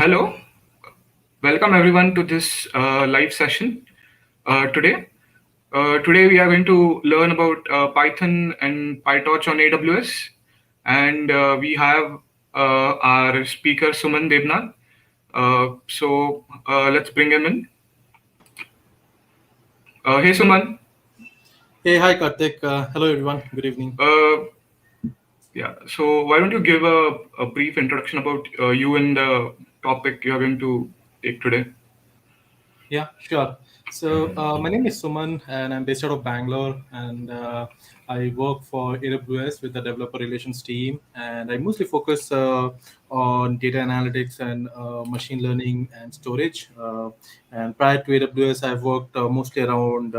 Hello, welcome everyone to this live session today. Today we are going to learn about Python and PyTorch on AWS, and we have our speaker Suman Devnath. Let's bring him in. Hey Suman. Hey, hi Karthik. Hello everyone. Good evening. Yeah. So why don't you give a brief introduction about you and the topic you are going to take today? Yeah, sure. So my name is Suman, and I'm based out of Bangalore, and I work for AWS with the developer relations team, and I mostly focus on data analytics and machine learning and storage. And prior to AWS, I've worked mostly around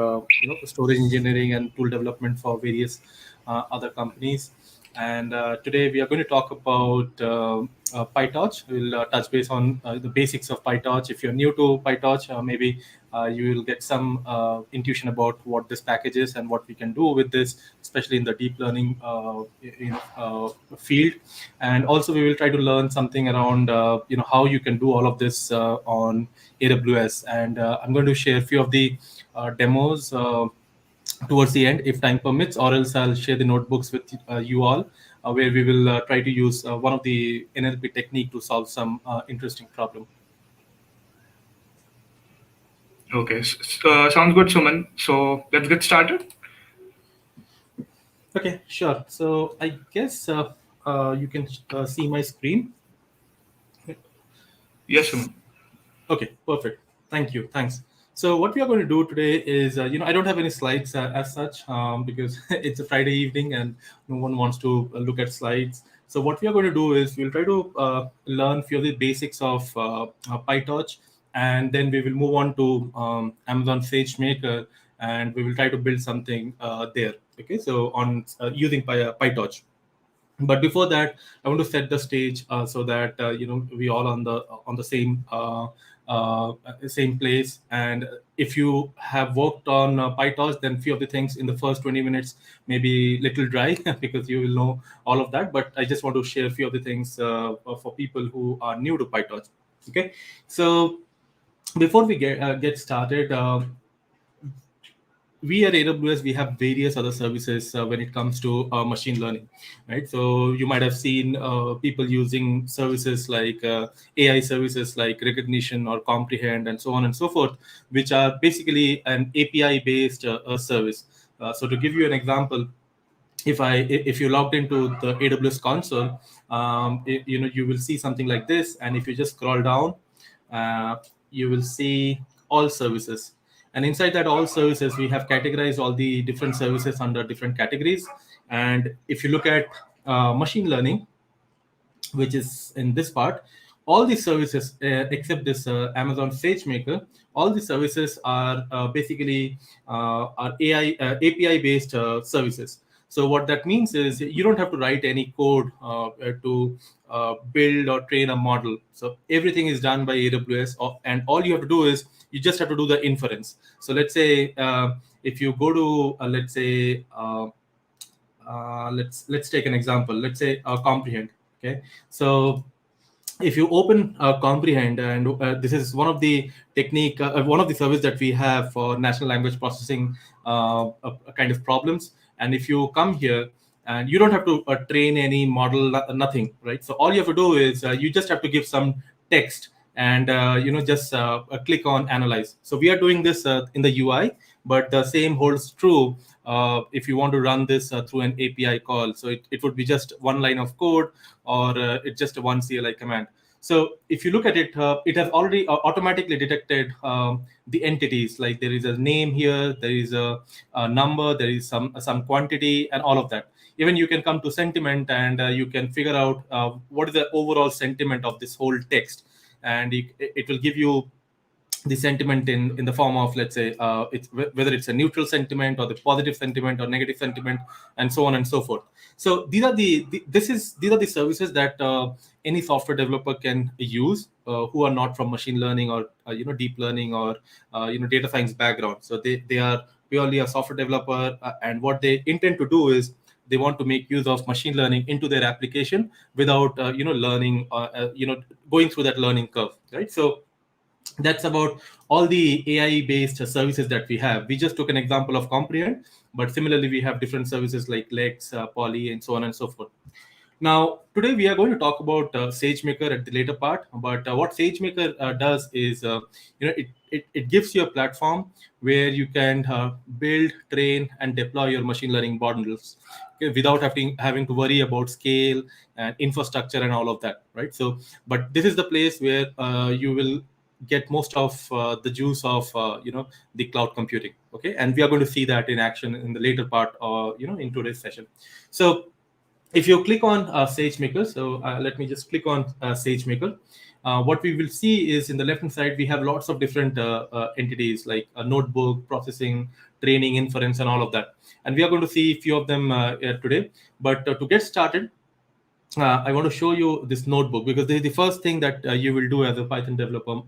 storage engineering and tool development for various other companies. And today we are going to talk about PyTorch. We'll touch base on the basics of PyTorch. If you're new to PyTorch, maybe you will get some intuition about what this package is and what we can do with this, especially in the deep learning field. And also, we will try to learn something around how you can do all of this on AWS. And I'm going to share a few of the demos towards the end if time permits, or else I'll share the notebooks with you all, where we will try to use one of the NLP technique to solve some interesting problem. Okay, sounds good, Suman. So let's get started. Okay, sure. So I guess you can see my screen. Yes, Suman. Okay, perfect. Thank you. Thanks. So what we are going to do today is, I don't have any slides as such because it's a Friday evening and no one wants to look at slides. So what we are going to do is we'll try to learn a few of the basics of PyTorch, and then we will move on to Amazon SageMaker, and we will try to build something there. Okay, so on using PyTorch. But before that, I want to set the stage so that we all on the same place. And if you have worked on PyTorch, then few of the things in the first 20 minutes may be little dry because you will know all of that. But I just want to share a few of the things for people who are new to PyTorch. Okay, so before we get started, we at AWS, we have various other services when it comes to machine learning, right? So you might have seen people using services like AI services like recognition or comprehend and so on and so forth, which are basically an API based service. So to give you an example, if you logged into the AWS console, you will see something like this, and if you just scroll down, uh, you will see all services, and inside that all services we have categorized all the different services under different categories. And if you look at machine learning, which is in this part, all these services except this Amazon SageMaker, all the services are basically are AI API based services. So what that means is you don't have to write any code to build or train a model. So everything is done by AWS, and all you have to do is you just have to do the inference. So let's say if you go to let's take an example. Let's say comprehend. Okay, so if you open comprehend, and this is one of the one of the service that we have for natural language processing kind of problems. And if you come here, and you don't have to train any model, nothing, right? So all you have to do is you just have to give some text, and just click on analyze. So we are doing this in the UI, but the same holds true if you want to run this through an API call. So it would be just one line of code, or it's just a one CLI command. So if you look at it, it has already automatically detected the entities. Like there is a name here, there is a number, there is some quantity, and all of that. Even you can come to sentiment, and you can figure out what is the overall sentiment of this whole text, and it will give you the sentiment in the form of, let's say, whether it's a neutral sentiment or the positive sentiment or negative sentiment, and so on and so forth. So these are these are the services that any software developer can use who are not from machine learning or deep learning or data science background. So they are purely a software developer, and what they intend to do is they want to make use of machine learning into their application without learning going through that learning curve, right? So that's about all the AI based services that we have. We just took an example of Comprehend, but similarly we have different services like Lex, Poly, and so on and so forth. Now, today we are going to talk about Sagemaker at the later part. But what Sagemaker does is, it gives you a platform where you can build, train, and deploy your machine learning models, okay, without having to worry about scale and infrastructure and all of that, right? So, but this is the place where you will get most of the juice of the cloud computing, okay? And we are going to see that in action in the later part, in today's session. So if you click on SageMaker, so let me just click on SageMaker. What we will see is in the left hand side, we have lots of different entities like a notebook, processing, training, inference, and all of that. And we are going to see a few of them today. But to get started, I want to show you this notebook because this is the first thing that you will do as a Python developer,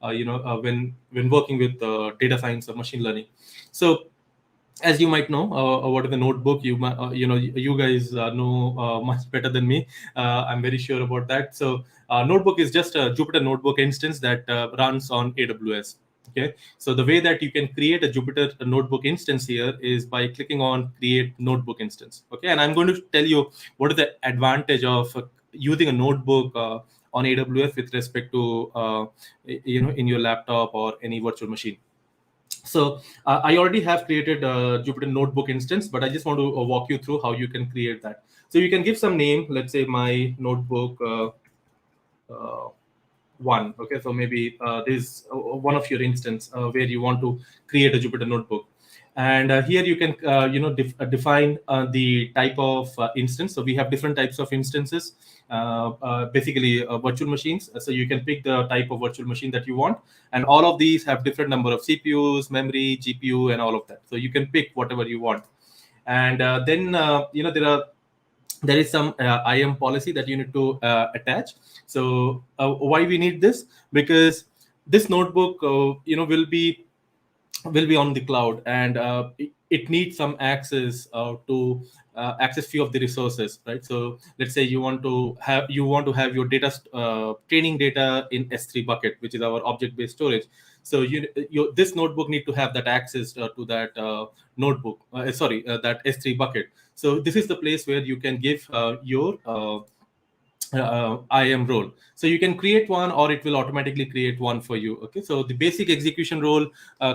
when working with data science or machine learning. So as you might know, what is the notebook? You guys know much better than me. I'm very sure about that. So notebook is just a Jupyter notebook instance that runs on AWS. Okay, so the way that you can create a Jupyter notebook instance here is by clicking on create notebook instance. Okay, and I'm going to tell you what is the advantage of using a notebook on AWS with respect to in your laptop or any virtual machine. So I already have created a Jupyter notebook instance, but I just want to walk you through how you can create that. So you can give some name, let's say my notebook uh, one. Okay, so maybe this is one of your instance where you want to create a Jupyter notebook. And here you can define the type of instance. So we have different types of instances, basically virtual machines. So you can pick the type of virtual machine that you want, and all of these have different number of CPUs, memory, GPU, and all of that. So you can pick whatever you want. And then there is some IAM policy that you need to attach. So why we need this? Because this notebook will be on the cloud, and it needs some access to access few of the resources, right? So let's say you want to have your data training data in S3 bucket, which is our object based storage. So this notebook need to have that access to that that S3 bucket. So this is the place where you can give your IAM role. So you can create one, or it will automatically create one for you. Okay, so the basic execution role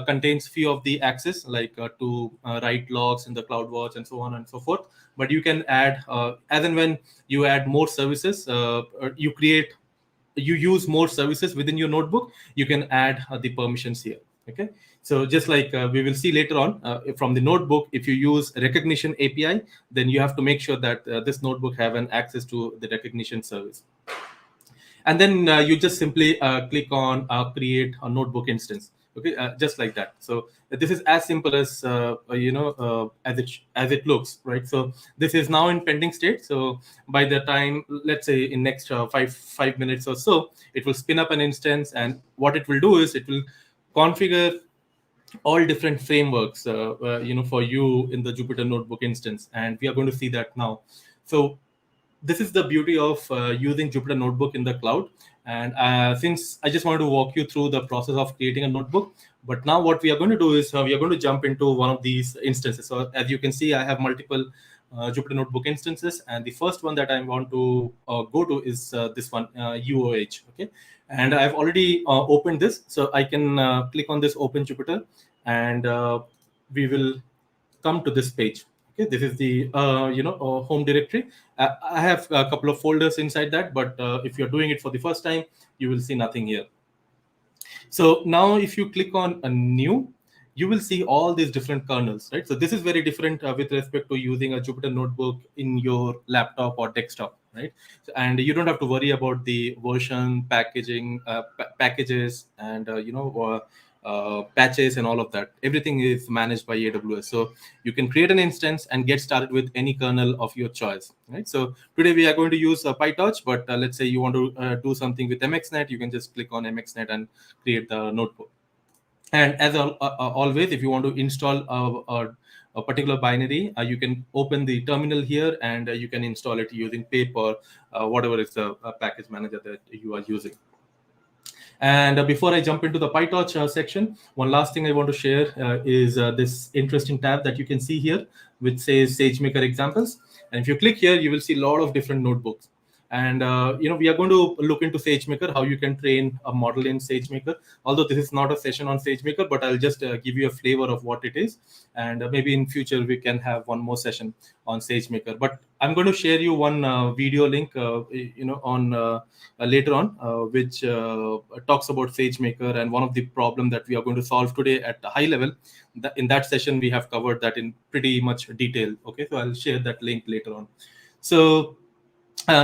contains few of the access, like to write logs in the CloudWatch and so on and so forth. But you can add as and when you add more services, you use more services within your notebook, you can add the permissions here. Okay, so just like we will see later on from the notebook, if you use recognition API, then you have to make sure that this notebook have an access to the recognition service. And then you just simply click on create a notebook instance. Okay, just like that. So this is as simple as as it looks, right? So this is now in pending state. So by the time, let's say in next five minutes or so, it will spin up an instance, and what it will do is it will configure all different frameworks for you in the Jupyter notebook instance, and we are going to see that now. So this is the beauty of using Jupyter Notebook in the cloud. And since I just wanted to walk you through the process of creating a notebook, but now what we are going to do is we are going to jump into one of these instances. So as you can see, I have multiple Jupyter Notebook instances, and the first one that I want to go to is this one, UOH. Okay, and I've already opened this, so I can click on this Open Jupyter, and we will come to this page. Okay, this is the home directory. I have a couple of folders inside that, but if you're doing it for the first time, you will see nothing here. So now if you click on a new, you will see all these different kernels, right? So this is very different with respect to using a Jupyter notebook in your laptop or desktop, right? And you don't have to worry about the version, packaging, packages, and patches and all of that. Everything is managed by AWS. So you can create an instance and get started with any kernel of your choice, right? So today we are going to use PyTorch, but let's say you want to do something with MXNet, you can just click on MXNet and create the notebook. And as always, if you want to install a particular binary, you can open the terminal here and you can install it using pip or whatever is the package manager that you are using. And before I jump into the PyTorch section, one last thing I want to share is this interesting tab that you can see here, which says Sagemaker examples. And if you click here, you will see a lot of different notebooks. And we are going to look into Sagemaker, how you can train a model in Sagemaker. Although this is not a session on Sagemaker, but I'll just give you a flavor of what it is. And maybe in future we can have one more session on Sagemaker. But I'm going to share you one video link, on later on, which talks about SageMaker and one of the problem that we are going to solve today at a high level. In that session, we have covered that in pretty much detail. Okay, so I'll share that link later on. So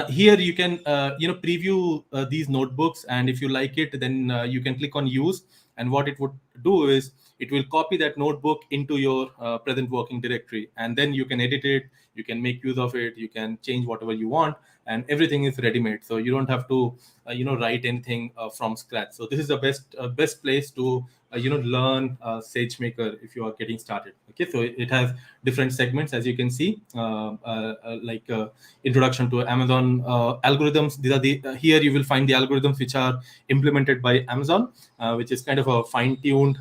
here you can preview these notebooks, and if you like it, then you can click on use. And what it would do is it will copy that notebook into your present working directory, and then you can edit it, you can make use of it, you can change whatever you want, and everything is ready made, so you don't have to write anything from scratch. So this is the best place to learn SageMaker if you are getting started. Okay, so it has different segments, as you can see, like introduction to Amazon algorithms. These are the here you will find the algorithms which are implemented by Amazon, which is kind of a fine-tuned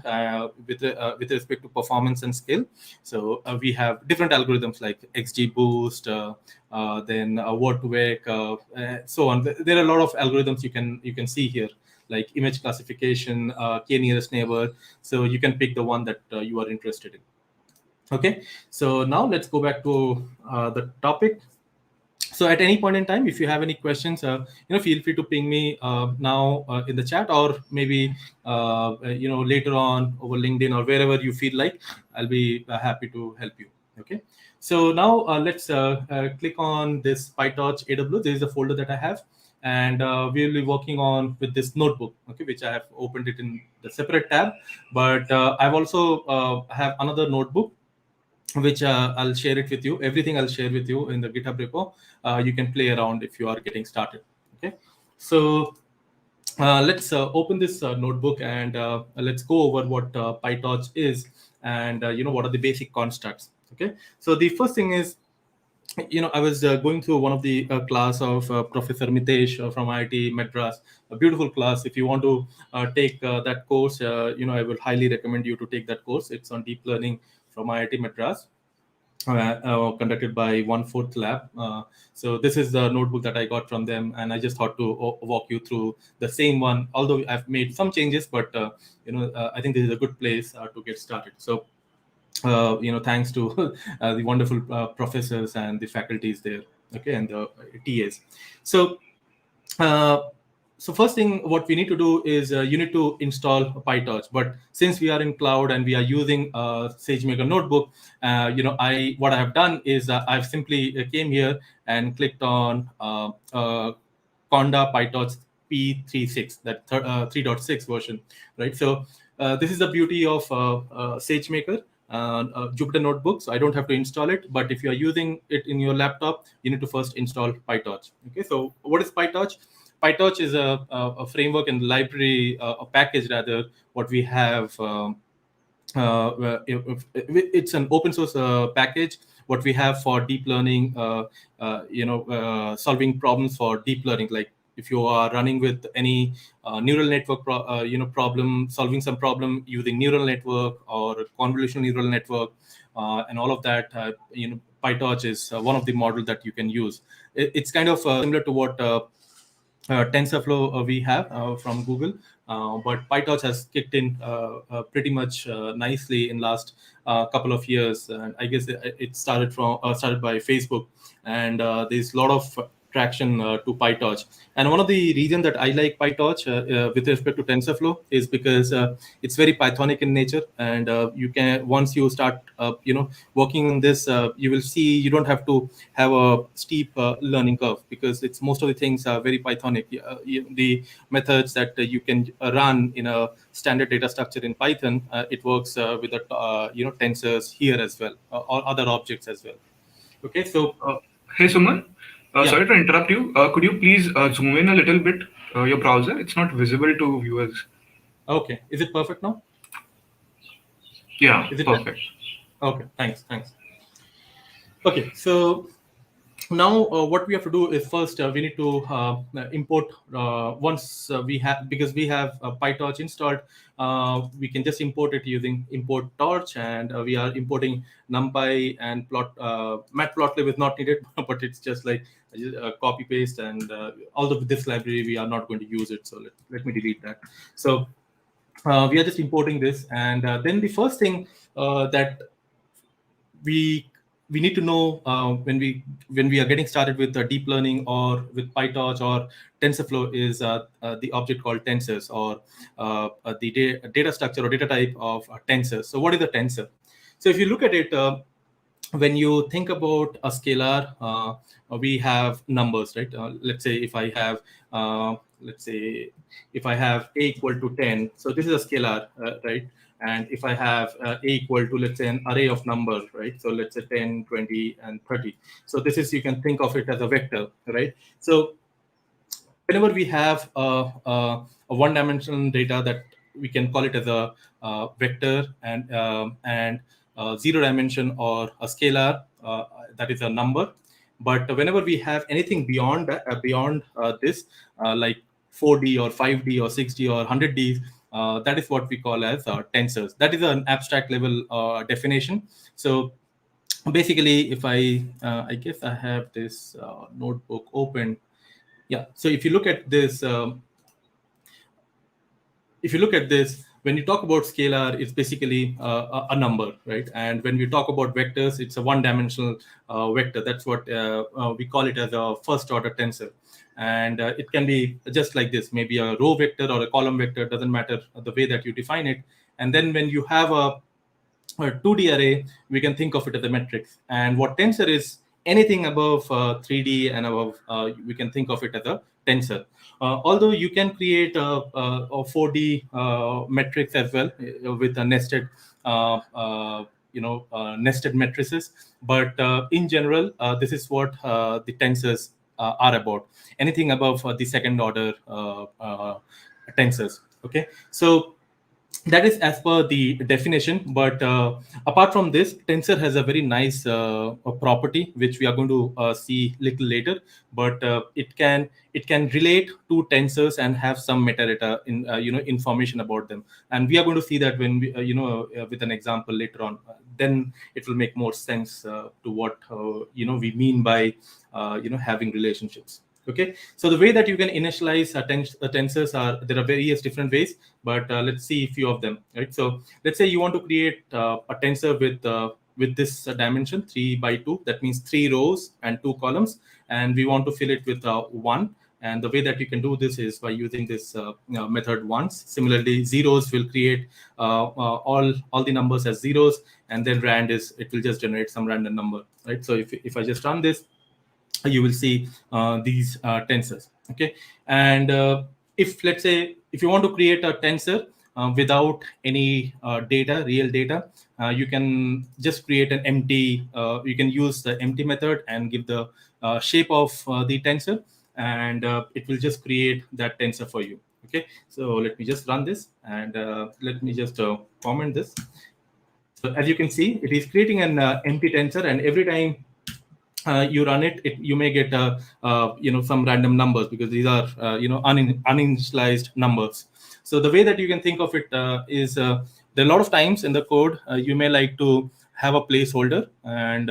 with respect to performance and scale. So we have different algorithms like XGBoost, then word to vec, so on. There are a lot of algorithms you can see here, like image classification, k nearest neighbor. So you can pick the one that you are interested in. Okay, so now let's go back to the topic. So at any point in time, if you have any questions, feel free to ping me now in the chat, or maybe later on over LinkedIn or wherever you feel like. I'll be happy to help you. Okay, so now let's click on this PyTorch AWS. This is the folder that I have, and we'll be working on with this notebook, okay, which I have opened it in the separate tab. But I've also have another notebook which I'll share it with you. Everything I'll share with you in the GitHub repo. You can play around if you are getting started. Okay, so let's open this notebook, and let's go over what PyTorch is, and what are the basic constructs. Okay, so the first thing is, I was going through one of the class of Professor Mitesh from IIT Madras, a beautiful class. If you want to take that course, I would highly recommend you to take that course. It's on deep learning from IIT Madras, conducted by 1/4 Lab. So this is the notebook that I got from them, and I just thought to walk you through the same one. Although I've made some changes, but I think this is a good place to get started. So thanks to the wonderful professors and the faculties there, okay, and the TAs. So uh, so first thing what we need to do is you need to install PyTorch. But since we are in cloud and we are using SageMaker notebook, what I have done is I've simply came here and clicked on Conda PyTorch P36, that 3.6 version, right? So this is the beauty of SageMaker, Jupyter Notebook. So I don't have to install it, but if you are using it in your laptop, you need to first install PyTorch. Okay, so what is PyTorch? PyTorch is a framework and library, a package rather, what we have. It's an open source package what we have for deep learning, solving problems for deep learning. Like if you are running with any neural network problem, solving some problem using neural network or convolutional neural network, and all of that, PyTorch is one of the models that you can use. It's kind of similar to what TensorFlow we have from Google, but PyTorch has kicked in pretty much nicely in last couple of years. And I guess it started by Facebook, and there's a lot of traction to PyTorch. And one of the reasons that I like PyTorch with respect to TensorFlow is because it's very Pythonic in nature, and you can, once you start working on this, you will see you don't have to have a steep learning curve, because it's most of the things are very Pythonic. The methods that you can run in a standard data structure in Python, it works with the tensors here as well, or other objects as well. Okay, so Hey, Suman. yeah. Sorry to interrupt you. Could you please zoom in a little bit your browser? It's not visible to viewers. Okay, is it perfect now? Yeah, Is it better? perfect. Okay, thanks. Okay, so now what we have to do is first we need to import once we have, because we have PyTorch installed, we can just import it using import torch, and we are importing NumPy and matplotlib is not needed but it's just like copy paste, and although with this library we are not going to use it, so let me delete that. So we are just importing this, and then the first thing that we we need to know when we are getting started with deep learning or with PyTorch or TensorFlow is the object called tensors, or the data structure or data type of tensors. So what is a tensor? So if you look at it, when you think about a scalar, we have numbers, right? Let's say if I have a equal to 10, so this is a scalar, right? And if I have a equal to, let's say, an array of numbers, right? So let's say 10, 20, and 30. So this is, you can think of it as a vector, right? So whenever we have a one-dimensional data, that we can call it as a vector, and zero dimension or a scalar, that is a number. But whenever we have anything beyond this, like 4D or 5D or 6D or 100D, that is what we call as tensors. That is an abstract level definition. So basically, if I guess I have this notebook open. Yeah, so if you look at this, when you talk about scalar, it's basically a number, right? And when we talk about vectors, it's a one-dimensional vector. That's what we call it as a first-order tensor. And it can be just like this, maybe a row vector or a column vector, doesn't matter the way that you define it. And then when you have a 2D array, we can think of it as a matrix. And what tensor is, anything above 3D and above, we can think of it as a tensor. Although you can create a 4D matrix as well with a nested, nested matrices. But in general, this is what the tensors are about. Anything above the second order tensors. Okay, so that is as per the definition. But apart from this, tensor has a very nice property which we are going to see little later. But it can relate to tensors and have some metadata in information about them, and we are going to see that when we with an example later on. Then it will make more sense to what we mean by having relationships. Okay, so the way that you can initialize tensors are, there are various different ways, but let's see a few of them, right? So let's say you want to create a tensor with this dimension 3 by 2, that means 3 rows and 2 columns, and we want to fill it with 1. And the way that you can do this is by using this method once. Similarly, zeros will create all the numbers as zeros, and then rand is, it will just generate some random number, right? So if I just run this, you will see these tensors. Okay, and if, let's say, if you want to create a tensor without any real data, you can just create an empty, you can use the empty method and give the shape of the tensor, and it will just create that tensor for you. Okay, so let me just run this, and let me just comment this. So as you can see, it is creating an empty tensor, and every time you run it, you may get some random numbers, because these are uninitialized numbers. So the way that you can think of it is, there are a lot of times in the code you may like to have a placeholder, and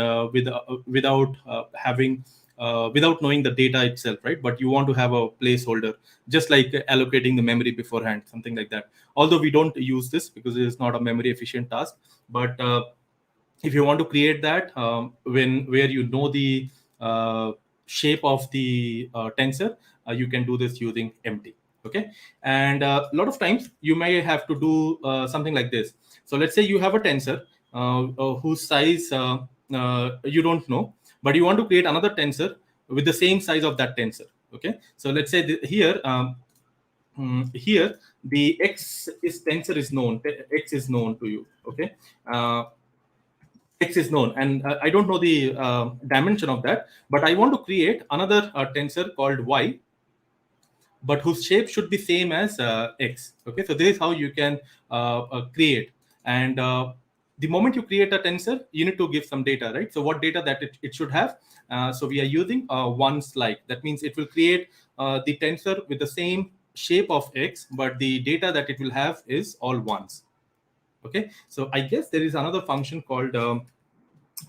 without having without knowing the data itself, right? But you want to have a placeholder, just like allocating the memory beforehand, something like that. Although we don't use this because it is not a memory efficient task, but if you want to create that, where you know the shape of the tensor, you can do this using empty. Okay, and a lot of times you may have to do something like this. So let's say you have a tensor whose size you don't know, but you want to create another tensor with the same size of that tensor. Okay, so let's say here the tensor is known, x is known to you. Okay, x is known, and I don't know the dimension of that, but I want to create another tensor called y, but whose shape should be same as x. Okay, so this is how you can create. And the moment you create a tensor, you need to give some data, right? So what data that it should have? So we are using ones like. That means it will create the tensor with the same shape of x, but the data that it will have is all ones. Okay, so I guess there is another function called,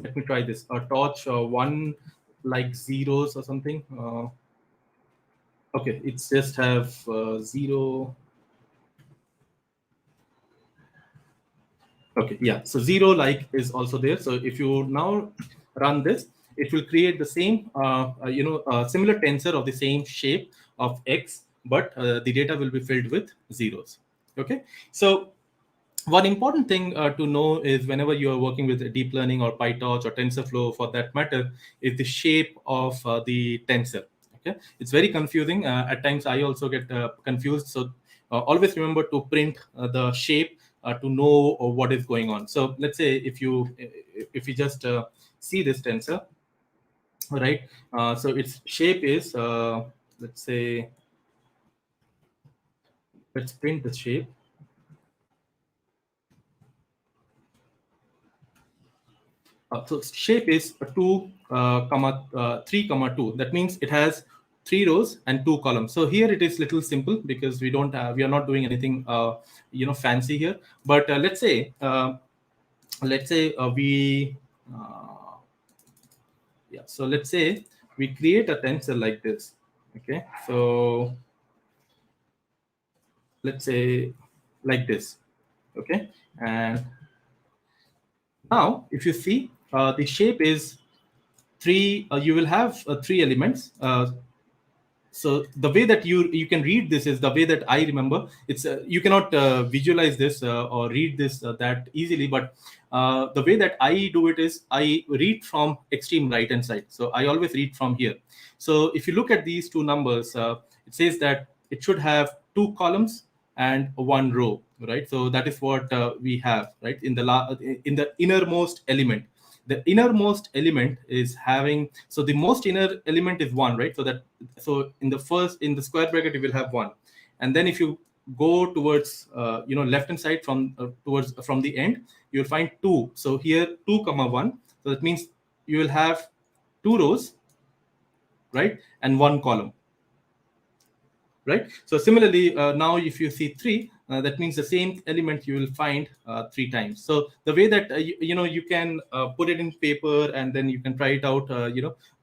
let me try this, torch one like zeros or something. Okay, it's just have zero. Okay, yeah. So zero like is also there. So if you now run this, it will create the same, similar tensor of the same shape of x, but the data will be filled with zeros. Okay, so one important thing to know is whenever you are working with deep learning or PyTorch or TensorFlow for that matter, is the shape of the tensor. Okay, it's very confusing. At times, I also get confused. So always remember to print the shape to know what is going on. So let's say if you just see this tensor, right? So its shape is, let's say, let's print the shape. So shape is 2, 3, 2. That means it has 3 rows and 2 columns. So here it is little simple because we are not doing anything fancy here. But let's say we yeah. So let's say we create a tensor like this. Okay. So let's say like this. Okay. And now if you see the shape is 3, you will have 3 elements. So the way that you can read this is the way that I remember. It's you cannot visualize this or read this that easily, but the way that I do it is I read from extreme right hand side. So I always read from here. So if you look at these two numbers, it says that it should have 2 columns and 1 row, right? So that is what we have, right? In the innermost element, the innermost element is having, so the most inner element is 1, right? So in the square bracket you will have 1, and then if you go towards left hand side from the end, you will find 2. So here 2 comma 1, so that means you will have 2 rows, right, and 1 column, right? So similarly, now if you see 3, that means the same element you will find 3 times. So the way that you can put it in paper, and then you can try it out,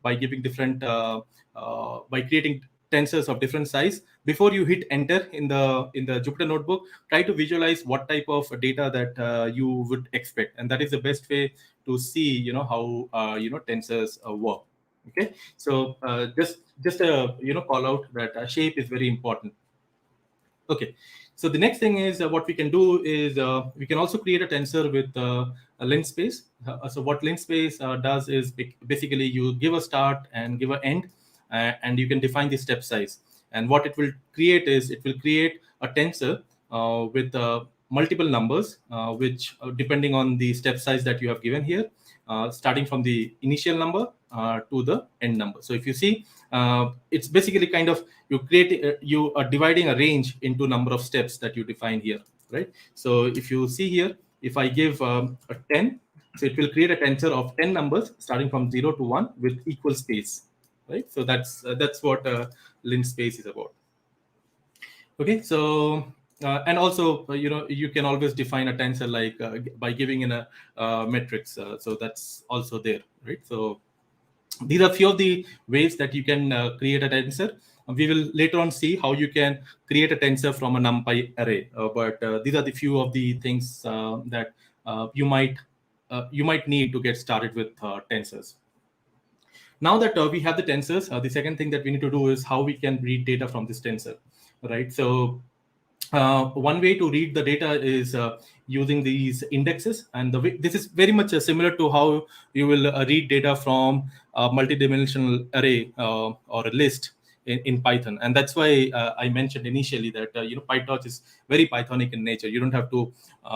by giving different by creating tensors of different size. Before you hit enter in the Jupyter notebook, try to visualize what type of data that you would expect, and that is the best way to see how tensors work. Okay, so just a call out that shape is very important. Okay, so the next thing is what we can do is we can also create a tensor with a linspace. So what linspace does is basically you give a start and give an end, and you can define the step size. And what it will create is it will create a tensor with multiple numbers, which depending on the step size that you have given here, starting from the initial number to the end number. So if you see, it's basically kind of you are dividing a range into number of steps that you define here, right? So if you see here, if I give a 10, so it will create a tensor of 10 numbers starting from 0 to 1 with equal space, right? So that's what linspace is about. Okay, so and also you can always define a tensor like by giving in a matrix. So that's also there, right? So these are few of the ways that you can create a tensor. We will later on see how you can create a tensor from a NumPy array. But these are the few of the things that you might need to get started with tensors. Now that we have the tensors, the second thing that we need to do is how we can read data from this tensor, right? So one way to read the data is using these indexes, and this is very much similar to how you will read data from a multidimensional array or a list in Python. And that's why I mentioned initially that PyTorch is very Pythonic in nature. You don't have to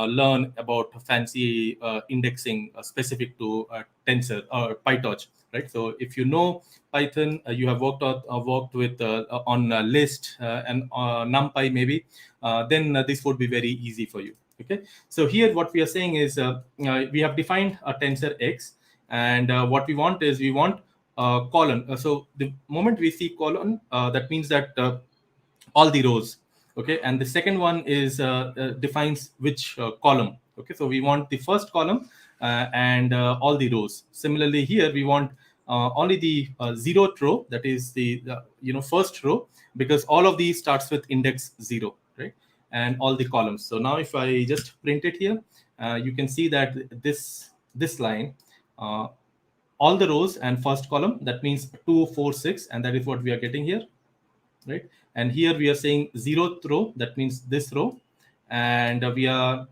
learn about fancy indexing specific to Tensor or PyTorch, right? So if you know Python, you have worked with on list and NumPy maybe, then this would be very easy for you. Okay, so here what we are saying is we have defined a tensor x, and what we want is we want column. So the moment we see column, that means that all the rows. Okay, and the second one is defines which column. Okay, so we want the first column and all the rows. Similarly here we want only the zeroth row, that is the first row, because all of these starts with index 0, right? And all the columns. So now if I just print it here, you can see that this line, all the rows and first column, that means 2 4 6, and that is what we are getting here, right? And here we are saying zeroth row, that means this row, and we are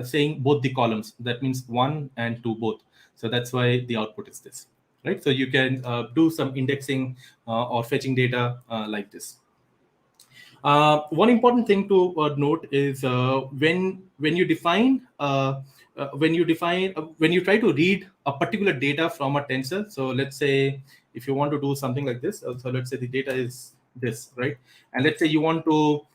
saying both the columns, that means 1 and 2 both. So that's why the output is this, right? So you can do some indexing or fetching data like this. One important thing to note is when you define when you try to read a particular data from a tensor. So let's say if you want to do something like this, so let's say the data is this, right? And let's say you want to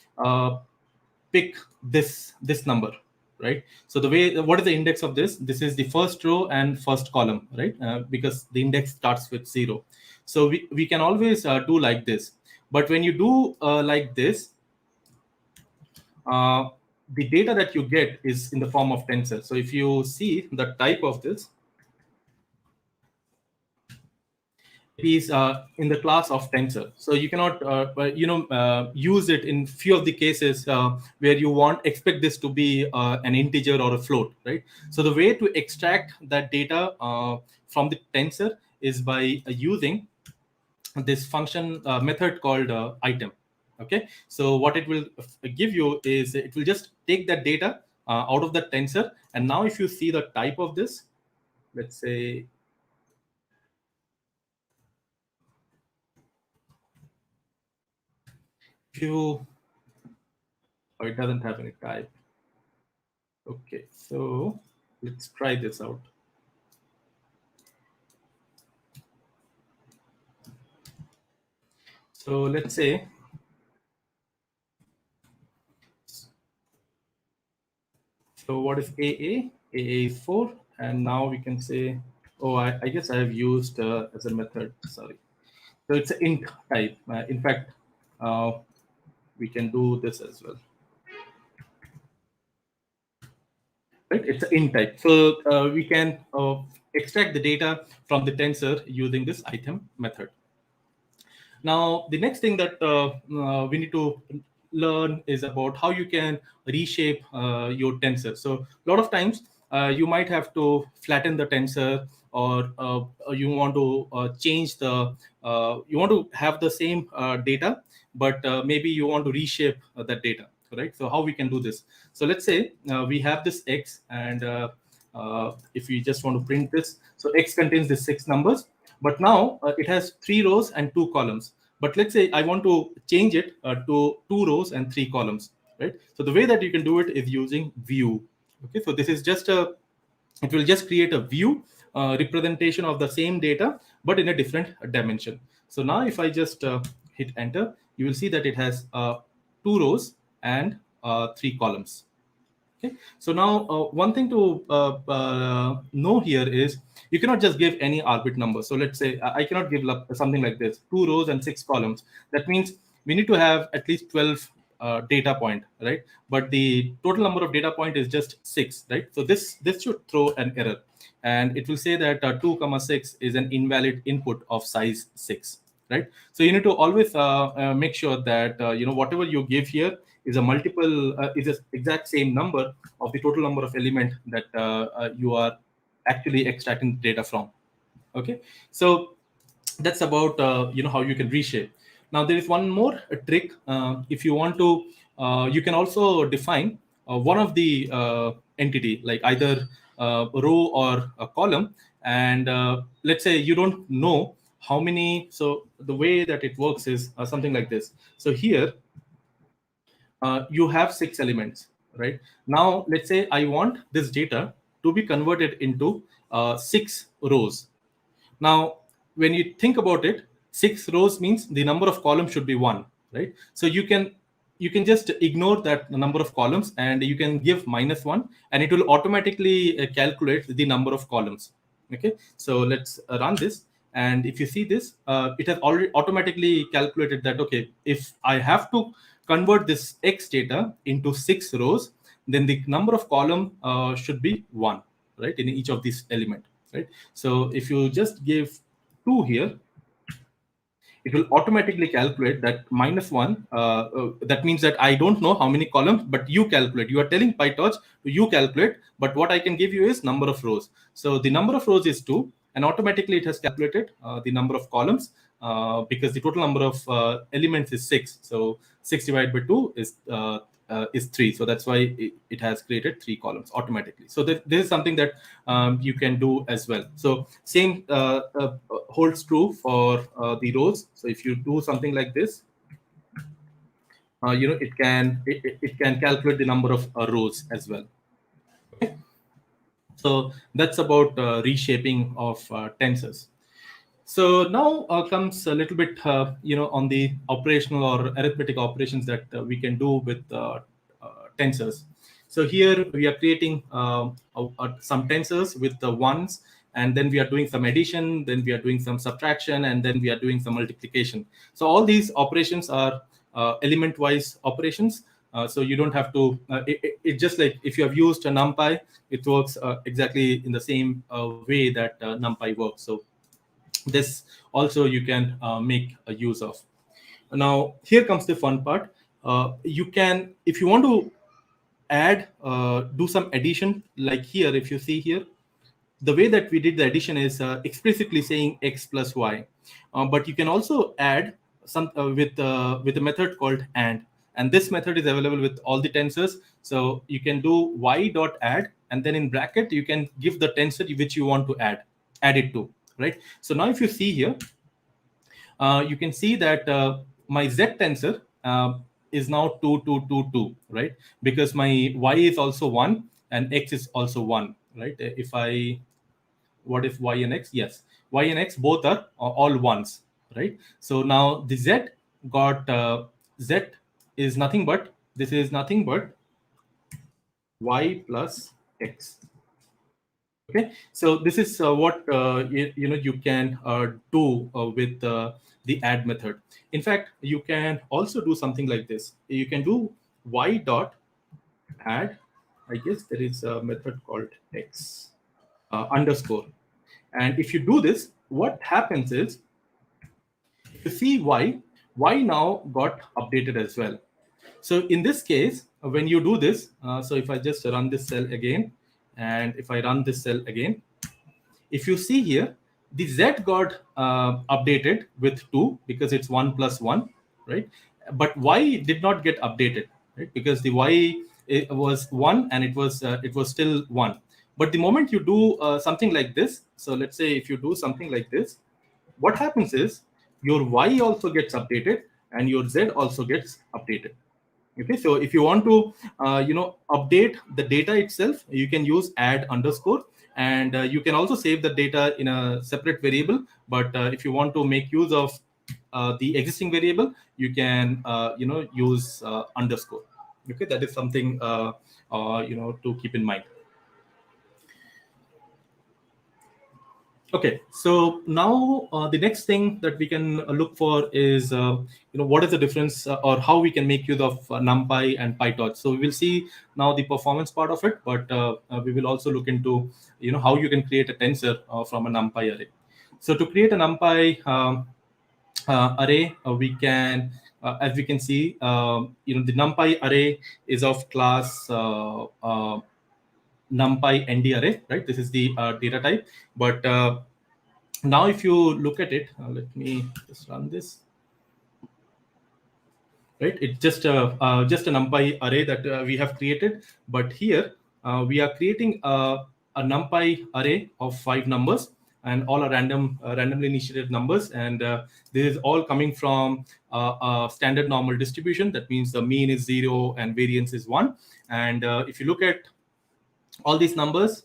pick this number, right? So the way, what is the index of this? This is the first row and first column, right? Because the index starts with 0. So we can always do like this. But when you do like this, uh, the data that you get is in the form of tensor. So if you see the type of this, it is in the class of tensor. So you cannot use it in few of the cases where you expect this to be an integer or a float, right? So the way to extract that data from the tensor is by using this function method called item. Okay, so what it will give you is it will just take that data out of the tensor. And now if you see the type of this, let's say if you, oh, it doesn't have any type. Okay, so let's try this out. So let's say, so what is AA? AA is 4, and now we can say, oh, I guess I have used as a method, sorry. So it's an int type. In fact, we can do this as well. Right, it's an int type. So we can extract the data from the tensor using this item method. Now, the next thing that we need to learn is about how you can reshape your tensor. So a lot of times you might have to flatten the tensor, or you want to change the, you want to have the same data, but maybe you want to reshape that data, right? So how we can do this? So let's say we have this x, and if we just want to print this, so x contains the 6 numbers, but now it has 3 rows and 2 columns. But let's say I want to change it to 2 rows and 3 columns, right? So the way that you can do it is using view. Okay, so this is just a, it will just create a view representation of the same data, but in a different dimension. So now if I just hit enter, you will see that it has 2 rows and 3 columns. Okay, so now one thing to know here is you cannot just give any arbitrary number. So let's say I cannot give something like this, 2 rows and 6 columns. That means we need to have at least 12 data point, right? But the total number of data point is just 6, right? So this should throw an error, and it will say that 2,6 is an invalid input of size 6, right? So you need to always make sure that whatever you give here is a multiple, is the exact same number of the total number of element that you are actually extracting data from. Okay, so that's about how you can reshape. Now there is one more trick. If you want to, you can also define one of the entity, like either a row or a column, and let's say you don't know how many. So the way that it works is something like this. So here you have 6 elements, right? Now let's say I want this data to be converted into 6 rows. Now when you think about it, 6 rows means the number of columns should be 1, right? So you can you can just ignore that number of columns and you can give -1 and it will automatically calculate the number of columns. Okay, so let's run this. And if you see this, it has already automatically calculated that, okay, if I have to convert this X data into 6 rows, then the number of column should be 1, right, in each of these element, right? So if you just give 2 here, it will automatically calculate that -1. That means that I don't know how many columns, but you calculate. You are telling PyTorch to you calculate, but what I can give you is number of rows. So the number of rows is 2, and automatically it has calculated the number of columns because the total number of elements is 6. So 6 divided by 2 is 3. So that's why it has created 3 columns automatically. So this is something that you can do as well. So same holds true for the rows. So if you do something like this, it can calculate the number of rows as well. Okay. So that's about reshaping of tensors. So now comes a little bit, on the operational or arithmetic operations that we can do with tensors. So here we are creating some tensors with the ones, and then we are doing some addition, then we are doing some subtraction, and then we are doing some multiplication. So all these operations are element-wise operations. So you don't have to, it's just like if you have used a NumPy, it works exactly in the same way that NumPy works. So this also you can make a use of. Now here comes the fun part. You can, if you want to add, do some addition, like here, if you see here, the way that we did the addition is explicitly saying x plus y, but you can also add some with a method called and this method is available with all the tensors. So you can do y dot add, and then in bracket you can give the tensor which you want to add it to, right? So now if you see here, you can see that my z tensor is now 2 2 2 2, right? Because my y is also 1 and x is also 1, right? If I, what if y and x? Yes, y and x both are all ones, right? So now the z got z is nothing but, this is nothing but y plus x. Okay, so this is what you can do with the add method. In fact, you can also do something like this. You can do y dot add. I guess there is a method called x underscore. And if you do this, what happens is, you see y now got updated as well. So in this case, when you do this, so if I just run this cell again, and if I run this cell again, if you see here, the z got updated with 2 because it's 1 plus 1, right? But y did not get updated, right? Because the y was 1 and it was still 1. But the moment you do something like this, so let's say if you do something like this, what happens is your y also gets updated and your z also gets updated. Okay, so if you want to update the data itself, you can use add underscore, and you can also save the data in a separate variable. But if you want to make use of the existing variable, you can use underscore. Okay, that is something to keep in mind. Okay, so now the next thing that we can look for is what is the difference or how we can make use of NumPy and PyTorch. So we will see now the performance part of it, but we will also look into how you can create a tensor from a NumPy array. So to create a NumPy array, we can, as we can see, the NumPy array is of class NumPy ND array, right? This is the data type, but now if you look at it, let me just run this, right? It's just a NumPy array that we have created, but here we are creating a NumPy array of 5 numbers, and all are randomly initiated numbers, and this is all coming from a standard normal distribution. That means the mean is 0 and variance is 1. And if you look at all these numbers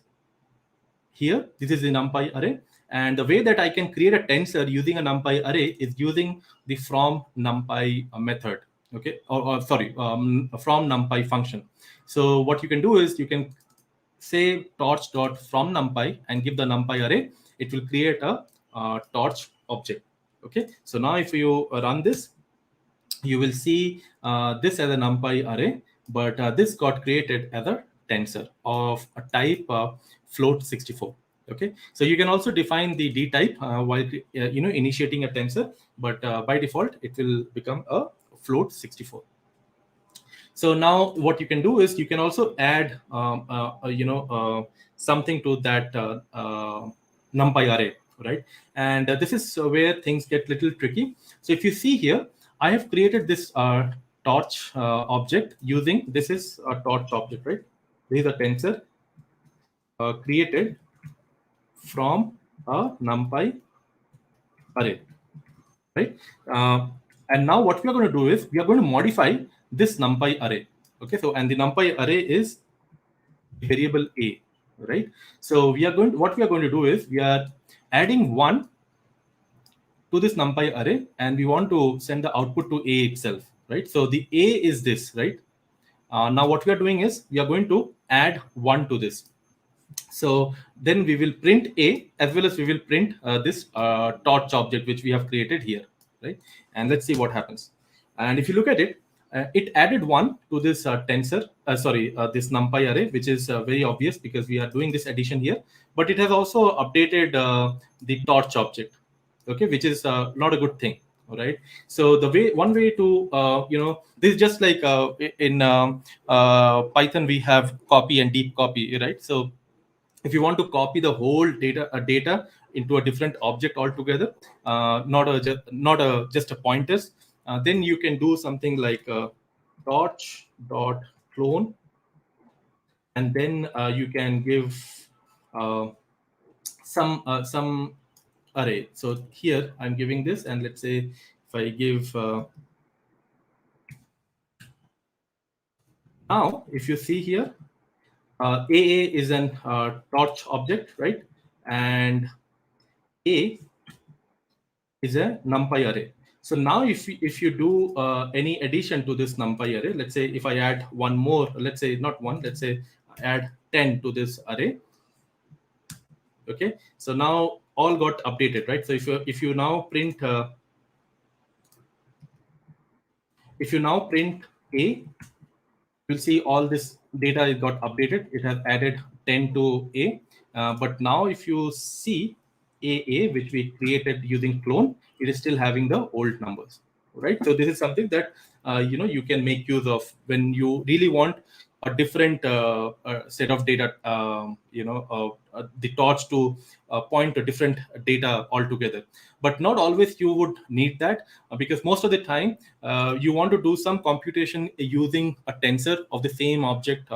here, this is the NumPy array. And the way that I can create a tensor using a NumPy array is using the from NumPy method. okay, or sorry, from NumPy function. So what you can do is you can say torch dot from NumPy and give the NumPy array. It will create a torch object. Okay, so now if you run this, you will see this as a NumPy array, but this got created as a tensor of a type float 64. Okay, so you can also define the d type while initiating a tensor, but by default it will become a float 64. So now what you can do is you can also add something to that NumPy array, right? And this is where things get little tricky. So if you see here, I have created this torch object using, this is a torch object, right? This is a tensor created from a NumPy array, right? And now what we are going to do is we are going to modify this NumPy array. Okay, so and the NumPy array is variable a, right? So what we are going to do is we are adding 1 to this NumPy array, and we want to send the output to a itself, right? So the a is this, right? Now what we are doing is we are going to add 1 to this. So then we will print a, as well as we will print this torch object which we have created here, right? And let's see what happens. And if you look at it, it added 1 to this tensor, this NumPy array, which is very obvious because we are doing this addition here. But it has also updated the torch object, okay, which is not a good thing. All right. So one way to this is just like in Python we have copy and deep copy, right? So if you want to copy the whole data into a different object altogether, not just a pointers, then you can do something like torch dot clone, and then you can give uh, some array. So here I'm giving this, and let's say if I give now, if you see here, AA is an torch object, right? And A is a NumPy array. So now if you do any addition to this NumPy array, let's say if I add one more, let's say not one, let's say add 10 to this array. Okay, so now all got updated, right? So if you now print A, you'll see all this data got updated. It has added 10 to A. But now if you see AA, which we created using clone, it is still having the old numbers, right? So this is something that you can make use of when you really want a different set of data, the torch to point to different data altogether. But not always you would need that, because most of the time you want to do some computation using a tensor of the same object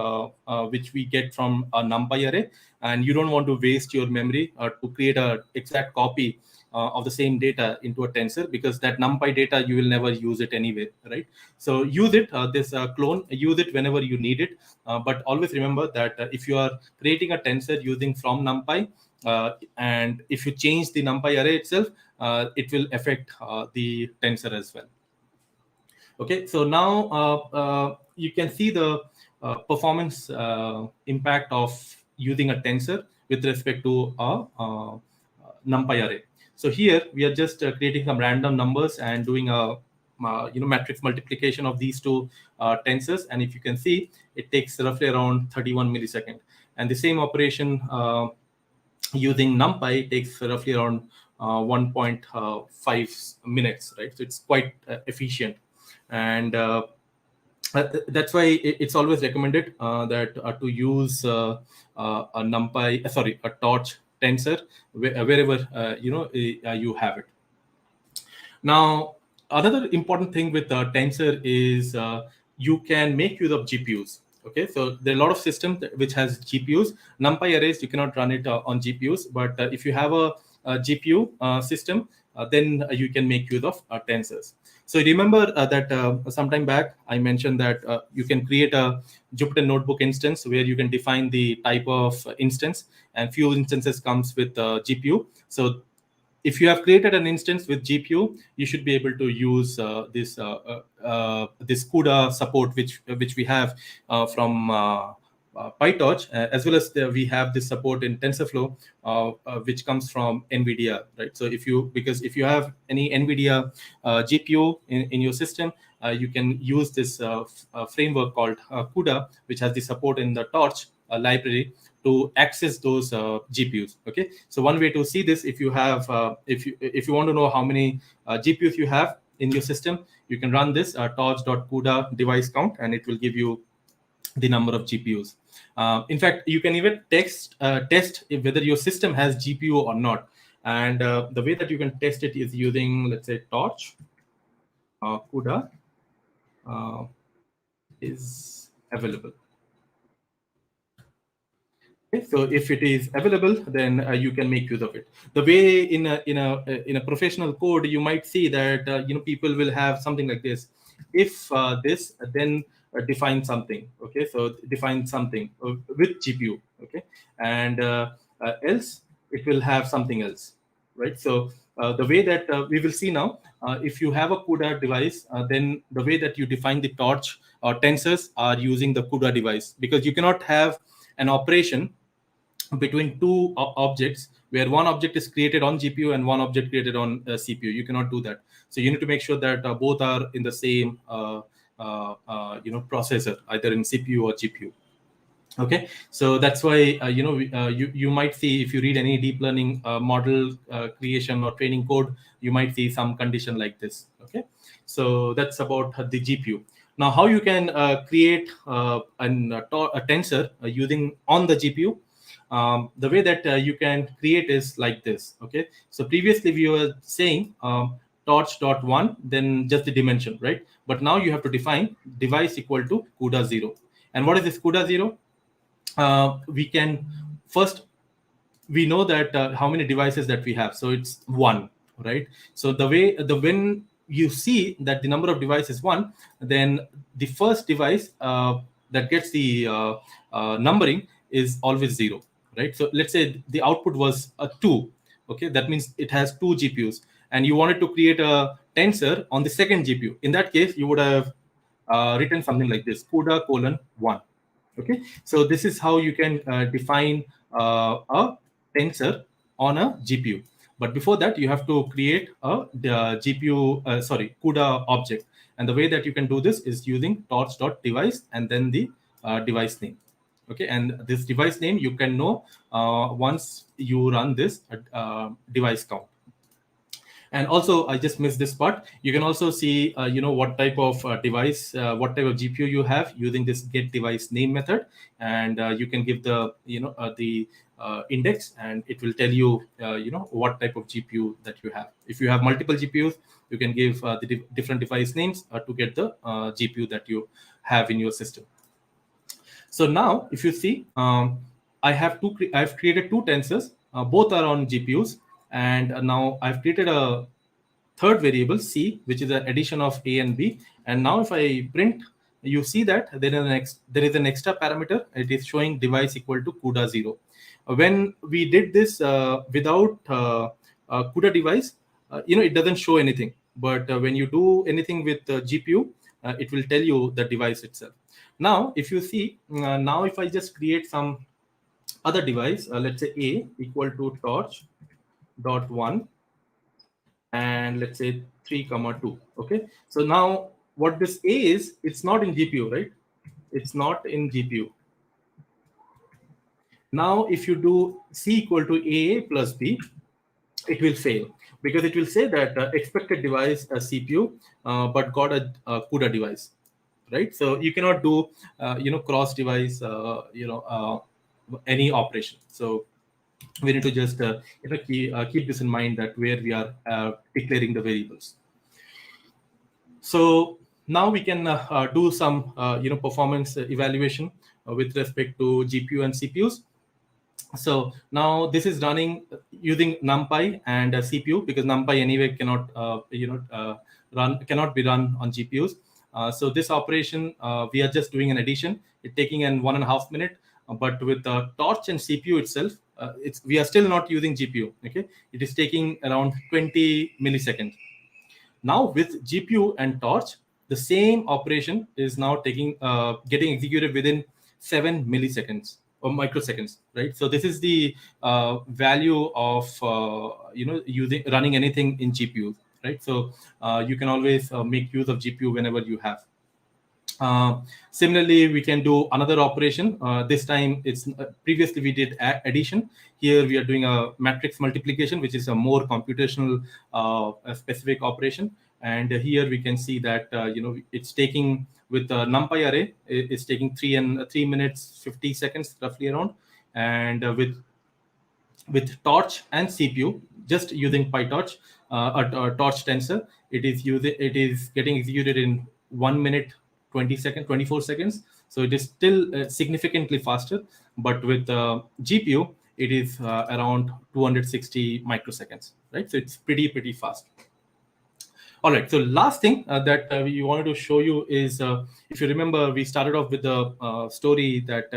which we get from a NumPy array, and you don't want to waste your memory to create a exact copy of the same data into a tensor, because that NumPy data you will never use it anyway, right? So use it, this clone, use it whenever you need it, but always remember that if you are creating a tensor using from NumPy, and if you change the NumPy array itself, it will affect the tensor as well. Okay, so now you can see the performance impact of using a tensor with respect to a NumPy array. So here we are just creating some random numbers and doing a matrix multiplication of these two tensors, and if you can see, it takes roughly around 31 milliseconds. And the same operation using NumPy takes roughly around 1.5 minutes, right? So it's quite efficient, and that's why it's always recommended that to use a NumPy, a torch tensor wherever you have it. Now, another important thing with tensor is you can make use of GPUs. Okay, so there are a lot of systems which has GPUs. NumPy arrays, you cannot run it on GPUs, but if you have a GPU system, then you can make use of tensors. So remember that sometime back I mentioned that you can create a Jupyter Notebook instance where you can define the type of instance, and few instances comes with GPU. So if you have created an instance with GPU, you should be able to use this CUDA support, which we have from PyTorch, as well as we have this support in TensorFlow, which comes from NVIDIA, right? So because if you have any NVIDIA GPU in your system, you can use this framework called CUDA, which has the support in the Torch library to access those GPUs. Okay, so one way to see this, if you have, if you want to know how many GPUs you have in your system, you can run this torch.cuda device count, and it will give you the number of GPUs. In fact, you can even test whether your system has GPU or not. And the way that you can test it is using, let's say, torch CUDA is available. Okay, so if it is available, then you can make use of it. The way in a professional code, you might see that people will have something like this. If this, then define something. Okay, so define something with GPU. Okay, and else it will have something else, right? So the way that we will see now, if you have a CUDA device, then the way that you define the torch or tensors are using the CUDA device, because you cannot have an operation between two objects where one object is created on GPU and one object created on CPU. You cannot do that. So you need to make sure that both are in the same processor, either in CPU or GPU. Okay, so that's why you might see, if you read any deep learning model creation or training code, you might see some condition like this. Okay, so that's about the GPU. Now, how you can create a tensor using on the GPU? The way that you can create is like this. Okay, so previously we were saying torch.1, then just the dimension, right? But now you have to define device equal to CUDA 0. And what is this CUDA 0? We can first, we know that how many devices that we have, so it's 1, right? So when you see that the number of devices is 1, then the first device that gets the numbering is always 0, right? So let's say the output was a 2. Okay, that means it has 2 GPUs, and you wanted to create a tensor on the second GPU. In that case, you would have written something like this: CUDA:1. Okay, so this is how you can define a tensor on a GPU. But before that, you have to create a CUDA object. And the way that you can do this is using torch.device and then the device name. Okay, and this device name you can know once you run this device count. And also, I just missed this part. You can also see, what type of device, what type of GPU you have using this get device name method, and you can give the, the index, and it will tell you, what type of GPU that you have. If you have multiple GPUs, you can give the different device names to get the GPU that you have in your system. So now, if you see, I've created 2 tensors. Both are on GPUs. And now I've created a third variable, C, which is an addition of A and B. And now if I print, you see that there is an extra parameter. It is showing device equal to CUDA 0. When we did this without CUDA device, it doesn't show anything. But when you do anything with GPU, it will tell you the device itself. Now, if you see, now if I just create some other device, let's say A equal to torch.1, and let's say 3,2. Okay, so now what this A is, it's not in GPU, right? It's not in GPU. Now, if you do C equal to A plus B, it will fail, because it will say that expected device a CPU, but got a CUDA device, right? So you cannot do cross device any operation. So we need to just keep this in mind, that where we are declaring the variables. So now we can do some performance evaluation with respect to GPU and CPUs. So now this is running using NumPy and CPU, because NumPy anyway cannot be run on GPUs. So this operation, we are just doing an addition. It's taking an 1.5 minutes, but with the Torch and CPU itself, we are still not using GPU. Okay, it is taking around 20 milliseconds. Now with GPU and Torch, the same operation is now getting executed within 7 milliseconds or microseconds, right? So this is the value of using running anything in GPU, right? So you can always make use of GPU whenever you have. Similarly, we can do another operation. This time, it's previously we did addition. Here we are doing a matrix multiplication, which is a more computational specific operation. And here we can see that it's taking with the NumPy array, it's taking 3 minutes 50 seconds roughly around, and with Torch and CPU, just using PyTorch, a Torch tensor, it is getting executed in 1 minute 24 seconds. So it is still significantly faster, but with GPU, it is around 260 microseconds, right? So it's pretty fast. All right. So last thing that we wanted to show you is, if you remember, we started off with the story that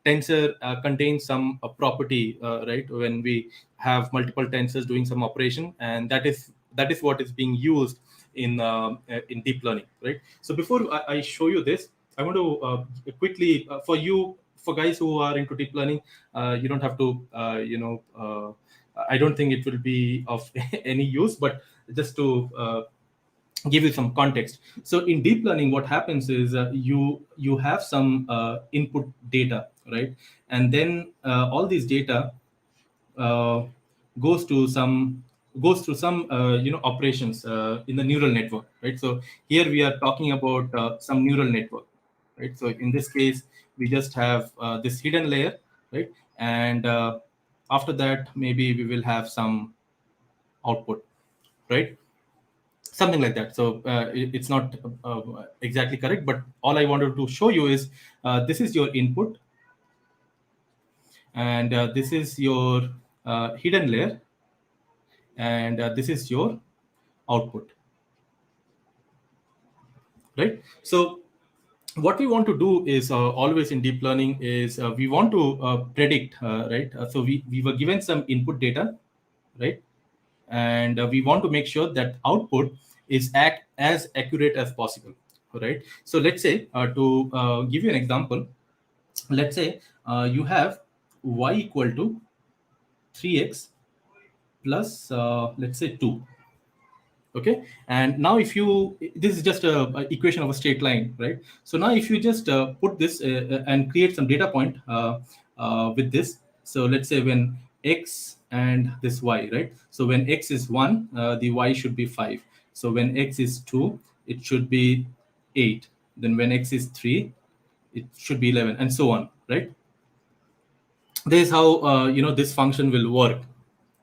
tensor contains some property, right? When we have multiple tensors doing some operation, and that is what is being used in deep learning, right? So before I show you this, I want to quickly for guys who are into deep learning, you don't have to I don't think it will be of any use, but just to give you some context. So in deep learning, what happens is you have some input data, right? And then all these data uh, goes to some goes through some operations in the neural network, right? So here we are talking about some neural network, right? So in this case, we just have this hidden layer, right? And after that, maybe we will have some output, right? Something like that. So it's not exactly correct, but all I wanted to show you is this is your input, and this is your hidden layer, and this is your output, right? So what we want to do is always in deep learning is we want to predict, right? So we were given some input data, right? And we want to make sure that output is as accurate as possible, right? So let's say to give you an example, let's say you have y equal to 3x plus let's say 2. Okay, and now if you this is just a equation of a straight line, right? So now if you just put this and create some data point with this. So let's say when x and this y, right? So when x is 1, the y should be 5. So when x is 2, it should be 8. Then when x is 3, it should be 11, and so on, right? This is how this function will work,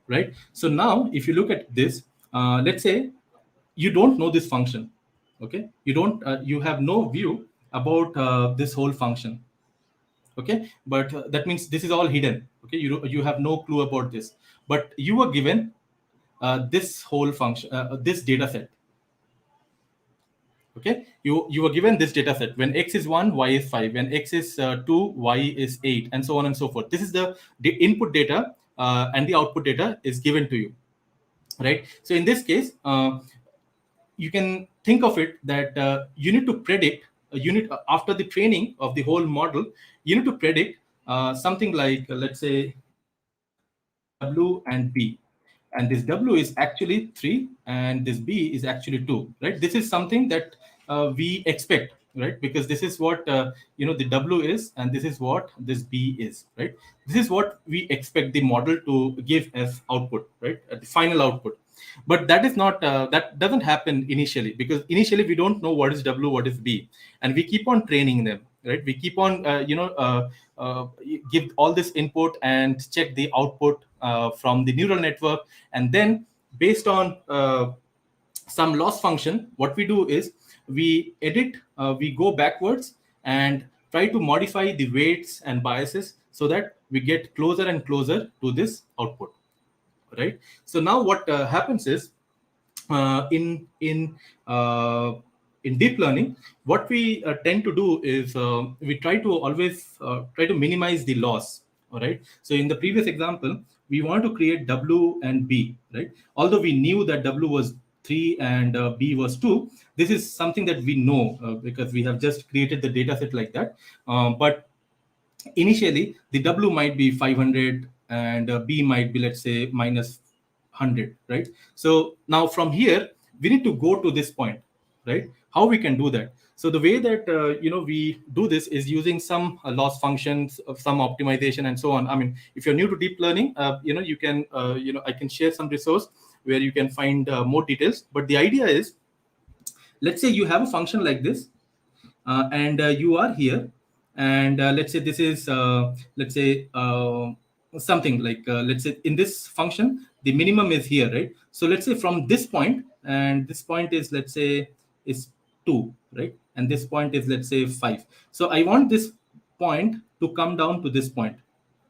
right? So now if you look at this, let's say you don't know this function. Okay, you have no view about this whole function. Okay, but that means this is all hidden. Okay, you have no clue about this, but you were given this whole function, this data set. Okay, you were given this data set. When x is 1, y is 5. When x is 2, y is 8, and so on and so forth. This is the input data, and the output data is given to you, right? So in this case, you can think of it that you need to predict after the training of the whole model, you need to predict something like let's say w and b, and this w is actually 3 and this b is actually 2, right? This is something that we expect, right? Because this is what the w is, and this is what this b is, right? This is what we expect the model to give as output, right? The final output. But that is not that doesn't happen initially, because initially we don't know what is w, what is b, and we keep on training them, right? We keep on give all this input and check the output from the neural network, and then based on some loss function, what we do is we edit, we go backwards and try to modify the weights and biases so that we get closer and closer to this output, right? So now what happens is in deep learning, what we tend to do is we try to always try to minimize the loss, All right. So in the previous example, we want to create W and B, right? Although we knew that W was 3 and B was 2, this is something that we know because we have just created the data set like that. But initially, the W might be 500 and B might be, let's say, minus 100, right? So now from here, we need to go to this point, right? How we can do that? So the way that we do this is using some loss functions, some optimization, and so on. I mean, if you're new to deep learning, you can I can share some resource where you can find more details. But the idea is, let's say you have a function like this, and you are here, and let's say this is something like, let's say in this function the minimum is here, right? So let's say from this point, and this point is, let's say, is 2, right? And this point is, let's say, 5. So I want this point to come down to this point.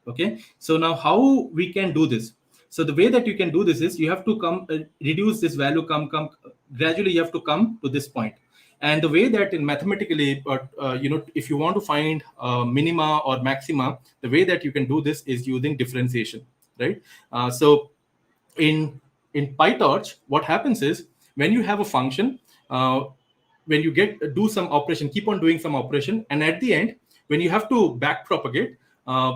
Okay, so now how we can do this? So the way that you can do this is, you have to come reduce this value, come gradually, you have to come to this point. And the way that in mathematically, but if you want to find minima or maxima, the way that you can do this is using differentiation, right? So in PyTorch, what happens is, when you have a function, when you do some operation, keep on doing some operation, and at the end, when you have to back propagate,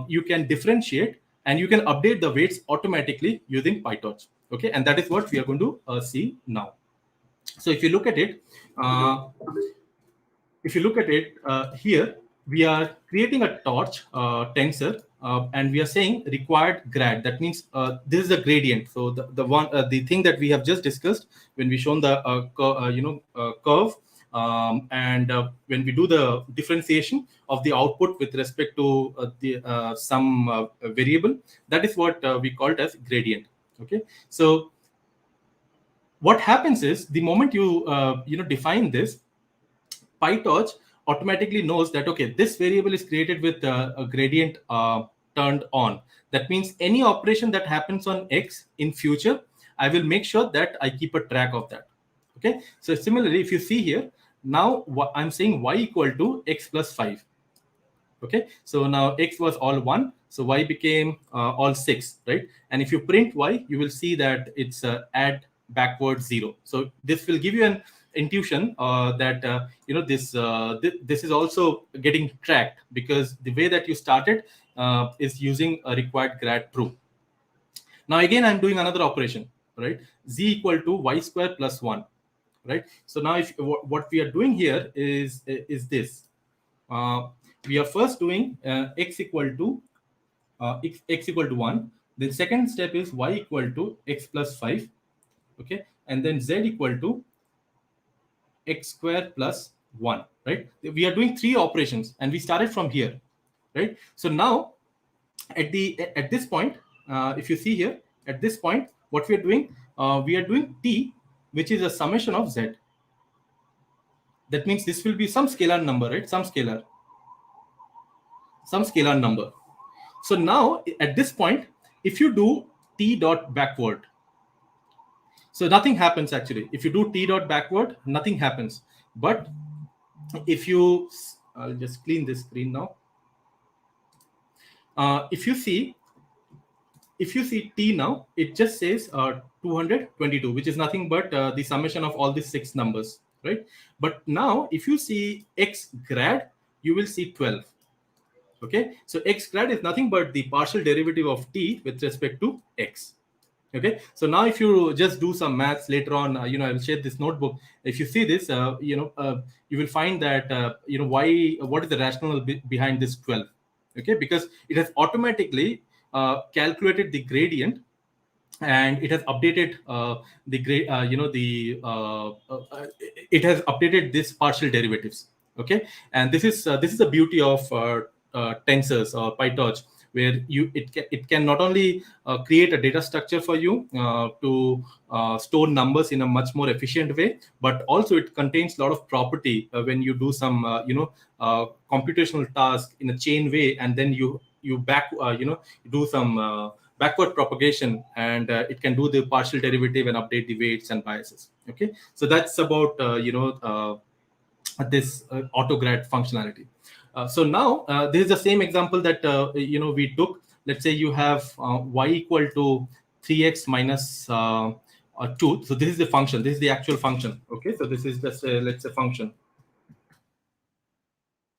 you can differentiate and you can update the weights automatically using PyTorch. Okay, and that is what we are going to see now. So if you look at it, uh, here, we are creating a torch tensor, and we are saying required grad. That means this is a gradient. So the thing that we have just discussed when we shown the curve, and when we do the differentiation of the output with respect to the some variable, that is what we call it as gradient. Okay, so what happens is, the moment you define this, PyTorch automatically knows that, okay, this variable is created with a gradient turned on. That means any operation that happens on X in future, I will make sure that I keep a track of that. Okay. So similarly, if you see here, now I'm saying y equal to X plus 5. Okay. So now X was all 1. So Y became all 6, right? And if you print Y, you will see that it's add backward 0. So this will give you an intuition that this is also getting tracked, because the way that you started is using a required grad true. Now again, I'm doing another operation, right? Z equal to y square plus 1, right? So now if what we are doing here is this. We are first doing x equal to x equal to 1. The second step is y equal to x plus 5. Okay, and then z equal to x square plus 1, right? We are doing 3 operations, and we started from here, right? So now at this point, if you see here, at this point, what we are doing t, which is a summation of z. That means this will be some scalar number, right? Some scalar number. So now at this point, if you do t dot backward, so nothing happens actually. If you do t dot backward, nothing happens. But if you, I'll just clean this screen now. If you see t now, it just says 222, which is nothing but the summation of all these 6 numbers, right? But now if you see x grad, you will see 12. Okay, so x grad is nothing but the partial derivative of t with respect to x. Okay, so now if you just do some maths later on, I will share this notebook. If you see this, you will find that what is the rationale behind this 12? Okay, because it has automatically calculated the gradient, and it has updated the grade it has updated this partial derivatives. Okay, and this is the beauty of tensors or PyTorch, where it can not only create a data structure for you to store numbers in a much more efficient way, but also it contains a lot of property when you do some computational task in a chain way, and then you do some backward propagation, and it can do the partial derivative and update the weights and biases. Okay, so that's about this autograd functionality. So now this is the same example that we took let's say you have y equal to 3x minus 2. So this is the function. This is the actual function. Okay, so this is just let's say function.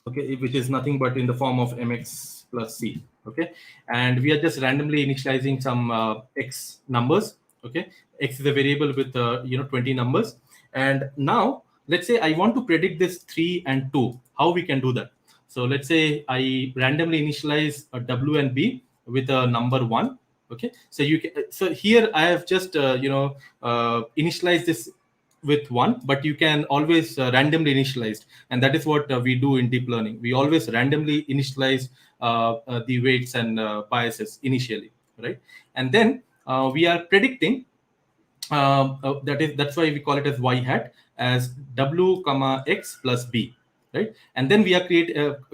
Okay, which is nothing but in the form of mx plus c. Okay, and we are just randomly initializing some x numbers. Okay, x is a variable with 20 numbers, and now let's say I want to predict this 3 and 2. How we can do that? So let's say I randomly initialize a w and b with a number 1. Okay, so you can, so here I have just initialized this with 1, but you can always randomly initialize, and that is what we do in deep learning. We always randomly initialize the weights and biases initially, right? And then we are predicting, that's why we call it as y hat, as w comma x plus b, right? And then we are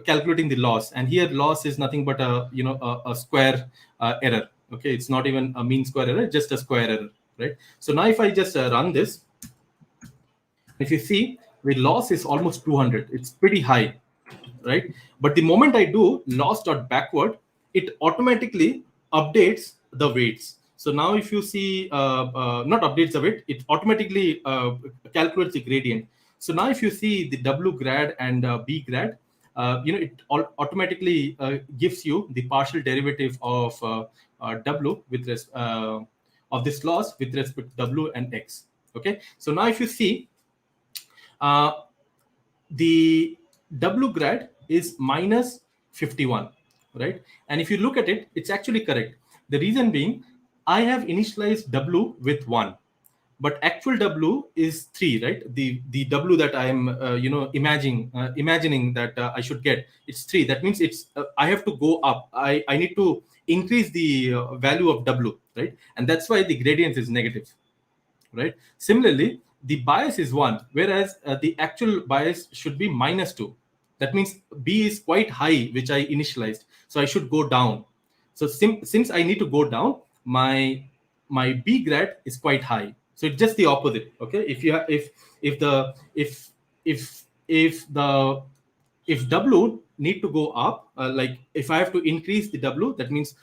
calculating the loss, and here loss is nothing but a square error. Okay, it's not even a mean square error, just a square error, right? So now if I just run this, if you see, the loss is almost 200. It's pretty high, right? But the moment I do loss dot backward, it automatically updates the weights. So now if you see, not updates the weight, it automatically calculates the gradient. So now if you see the W grad and B grad, it automatically gives you the partial derivative of W with of this loss with respect to W and X. Okay. So now if you see, uh, the W grad is minus 51, right? And if you look at it, it's actually correct. The reason being, I have initialized W with 1, but actual W is 3, right? The W that I am imagining that I should get, it's 3. That means it's I have to go up. I need to increase the value of W, right? And that's why the gradient is negative, right? Similarly, the bias is 1, whereas the actual bias should be minus 2. That means B is quite high, which I initialized. So I should go down. So since I need to go down, my B grad is quite high. So it's just the opposite. Okay. If W need to go up, like if I have to increase the W, that means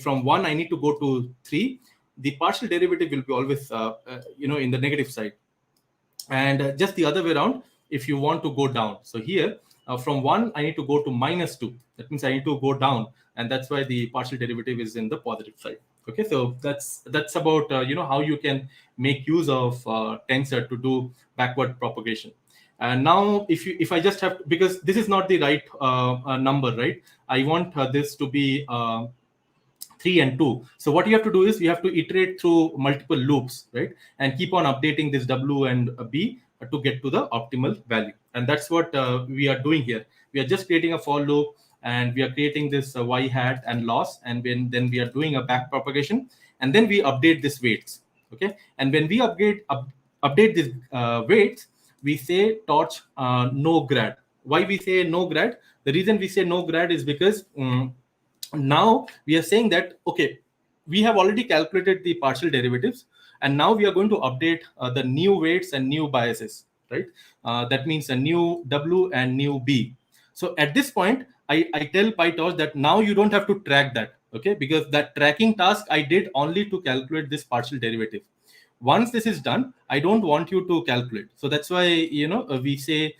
from 1 I need to go to 3. The partial derivative will be always in the negative side, and just the other way around if you want to go down. So here from 1 I need to go to minus 2. That means I need to go down, and that's why the partial derivative is in the positive side. Okay, so that's about how you can make use of tensor to do backward propagation. And now if I just have, because this is not the right number, right? I want this to be 3 and 2. So what you have to do is you have to iterate through multiple loops, right? And keep on updating this W and B to get to the optimal value. And that's what we are doing here. We are just creating a for loop, and we are creating this y hat and loss, and then we are doing a back propagation, and then we update this weights. Okay, and when we update this weights, we say torch no grad. Why we say no grad? The reason we say no grad is because now we are saying that, okay, we have already calculated the partial derivatives, and now we are going to update the new weights and new biases, right? That means a new W and new B. So at this point, I tell PyTorch that now you don't have to track that, okay? Because that tracking task I did only to calculate this partial derivative. Once this is done, I don't want you to calculate. So that's why we say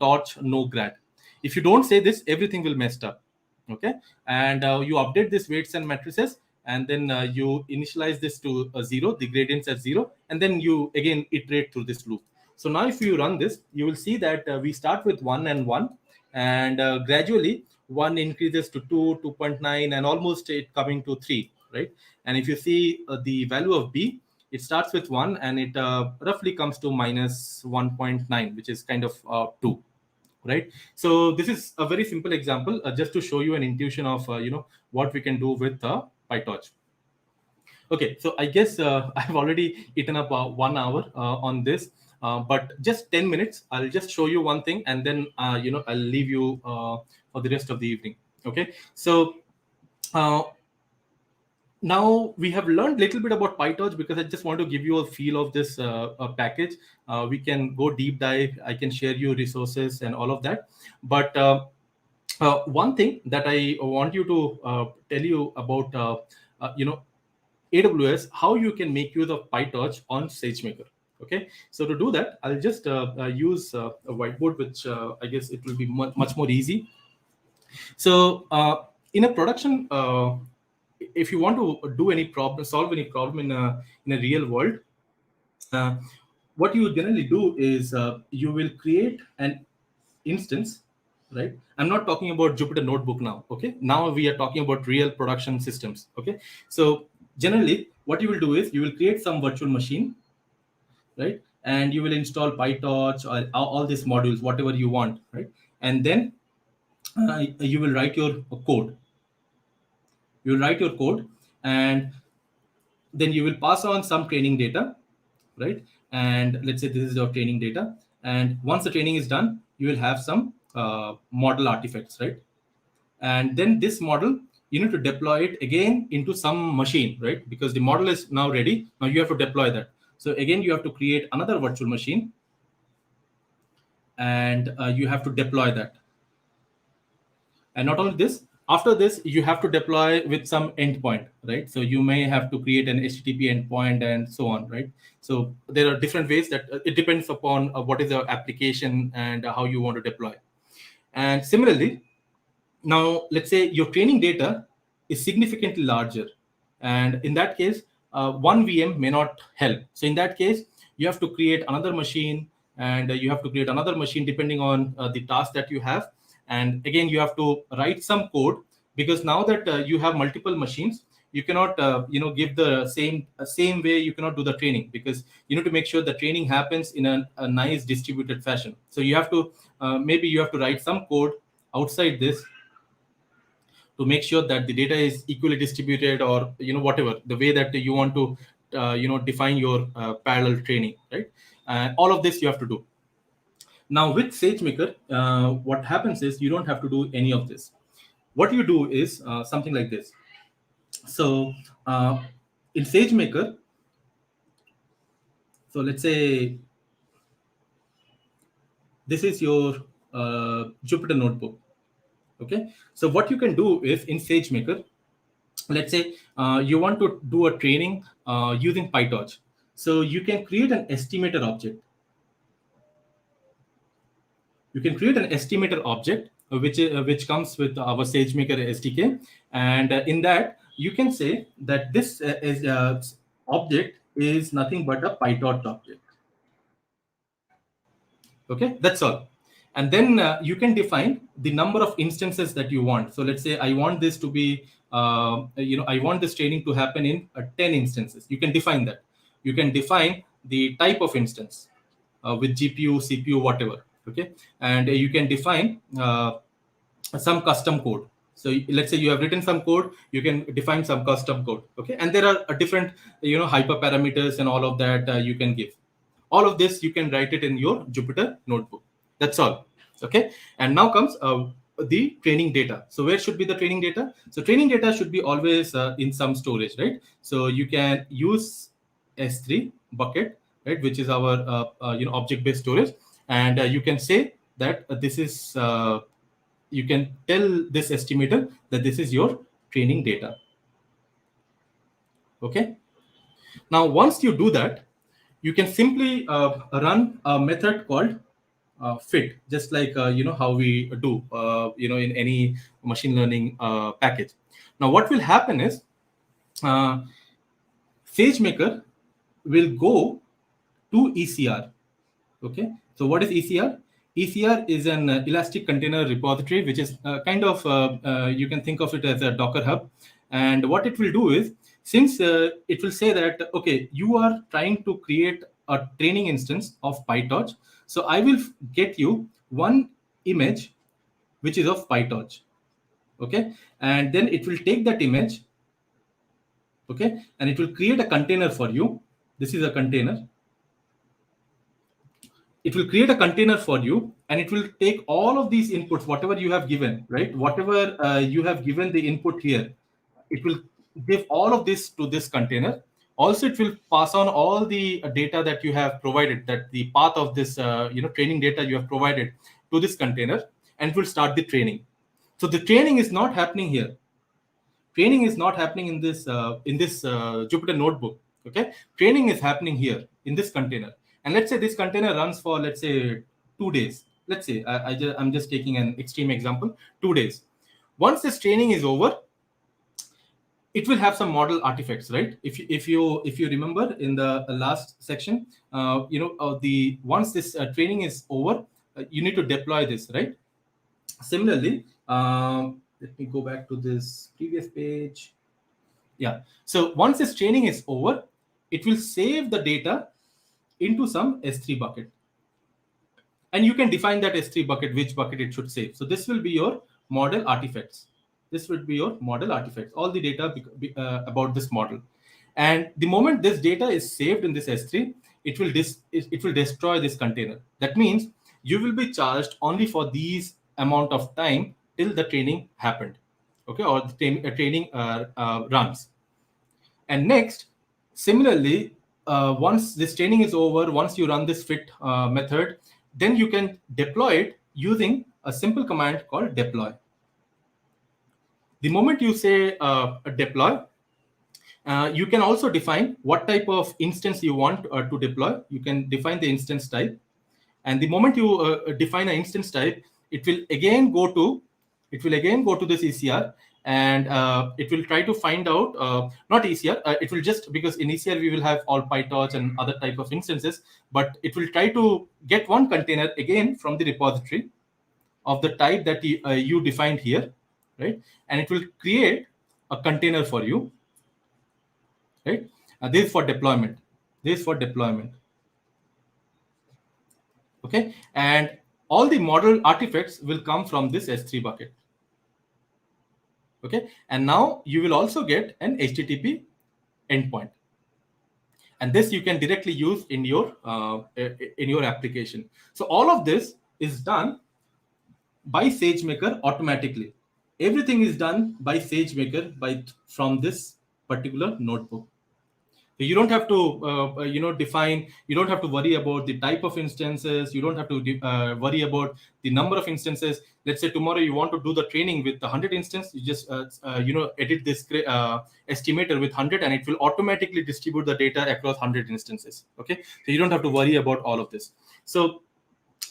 torch no grad. If you don't say this, everything will messed up. Okay, and you update this weights and matrices, and then you initialize this to 0, the gradients at 0, and then you again iterate through this loop. So now if you run this, you will see that we start with 1 and 1, and gradually 1 increases to 2, 2.9, and almost it coming to 3, right? And if you see the value of B, it starts with 1, and it roughly comes to minus 1.9, which is kind of 2, right? So this is a very simple example, just to show you an intuition of what we can do with PyTorch. Okay, so I guess I've already eaten up 1 hour on this, but just 10 minutes. I'll just show you one thing, and then I'll leave you for the rest of the evening. Okay, so now we have learned a little bit about PyTorch, because I just want to give you a feel of this package. We can go deep dive. I can share you resources and all of that. But One thing that I want you to tell you about, AWS, how you can make use of PyTorch on SageMaker. Okay, so to do that, I'll just use a whiteboard, which I guess it will be much more easy. So in a production, if you want to do any problem, solve any problem in a real world, uh, what you generally do is you will create an instance, right? I'm not talking about Jupyter Notebook now. Okay, now we are talking about real production systems. Okay, so generally, what you will do is you will create some virtual machine, right? And you will install PyTorch or all these modules, whatever you want, right? And then you will write your code. You will write your code, and then you will pass on some training data, right? And let's say this is your training data, and once the training is done, you will have some model artifacts, right? And then this model, you need to deploy it again into some machine, right? Because the model is now ready. Now you have to deploy that. So again, you have to create another virtual machine, and you have to deploy that. And not only this, after this, you have to deploy with some endpoint, right? So you may have to create an HTTP endpoint and so on, right? So there are different ways that it depends upon what is the application and how you want to deploy. And similarly, now let's say your training data is significantly larger, and in that case, one VM may not help. So in that case, you have to create another machine, and you have to create another machine depending on the task that you have. And again, you have to write some code, because now that you have multiple machines, you cannot give the same way. You cannot do the training, because you need to make sure the training happens in a nice distributed fashion. So you have to maybe you have to write some code outside this to make sure that the data is equally distributed, or whatever the way that you want to define your parallel training, right? All of this you have to do. Now with SageMaker, what happens is you don't have to do any of this. What you do is something like this. So in SageMaker, so let's say this is your Jupyter notebook. Okay, so what you can do is in SageMaker, let's say you want to do a training using PyTorch. So you can create an estimator object. You can create an estimator object, which comes with our SageMaker SDK, and in that you can say that this object is nothing but a PyTorch object. Okay, that's all. And then you can define the number of instances that you want. So let's say I want this to be I want this training to happen in 10 instances. You can define that. You can define the type of instance with GPU, CPU, whatever. Okay, and you can define some custom code. So let's say you have written some code, you can define some custom code. Okay, and there are different hyperparameters and all of that you can give. All of this you can write it in your Jupyter notebook. That's all. Okay, and now comes the training data. So where should be the training data? So training data should be always in some storage, right? So you can use S3 bucket, right, which is our object-based storage, and you can say that this is you can tell this estimator that this is your training data. Okay. Now, once you do that, you can simply run a method called fit, just like how we do in any machine learning package. Now, what will happen is SageMaker will go to ECR. Okay, so what is ECR? ECR is an elastic container repository, which is kind of you can think of it as a Docker hub. And what it will do is, since it will say that okay, you are trying to create a training instance of PyTorch, so I will get you one image which is of PyTorch. Okay, and then it will take that image. Okay, and it will create a container for you. This is a container. It will create a container for you, and it will take all of these inputs, whatever you have given, right? Whatever you have given the input here, it will give all of this to this container. Also, it will pass on all the data that you have provided, that the path of this training data you have provided to this container, and it will start the training. So the training is not happening here. Training is not happening in this Jupyter notebook. Okay, training is happening here in this container. And let's say this container runs for, let's say, 2 days. Let's say I'm just taking an extreme example, 2 days. Once this training is over, it will have some model artifacts, right? If you remember in the last section, the once this training is over, you need to deploy this, right? Similarly, let me go back to this previous page. Yeah. So once this training is over, it will save the data into some S3 bucket. And you can define that S3 bucket, which bucket it should save. So this will be your model artifacts. This would be your model artifacts, all the data about this model. And the moment this data is saved in this S3, it will destroy this container. That means you will be charged only for these amount of time till the training happened, okay, or the training runs. And next, similarly, once this training is over, once you run this fit method, then you can deploy it using a simple command called deploy. The moment you say deploy, you can also define what type of instance you want to deploy. You can define the instance type. And the moment you define an instance type, it will again go to this ECR, and it will try to find out, not ECR, it will just, because in ECR we will have all PyTorch and other type of instances, but it will try to get one container again from the repository of the type that you defined here, right? And it will create a container for you, right? This is for deployment. Okay, and all the model artifacts will come from this S3 bucket. Okay, and now you will also get an HTTP endpoint, and this you can directly use in your application. So all of this is done by Sagemaker automatically. Everything is done by Sagemaker from this particular notebook. You don't have to define, you don't have to worry about the type of instances, you don't have to worry about the number of instances. Let's say tomorrow you want to do the training with 100 instance, you just edit this estimator with 100, and it will automatically distribute the data across 100 instances. Okay, so you don't have to worry about all of this. So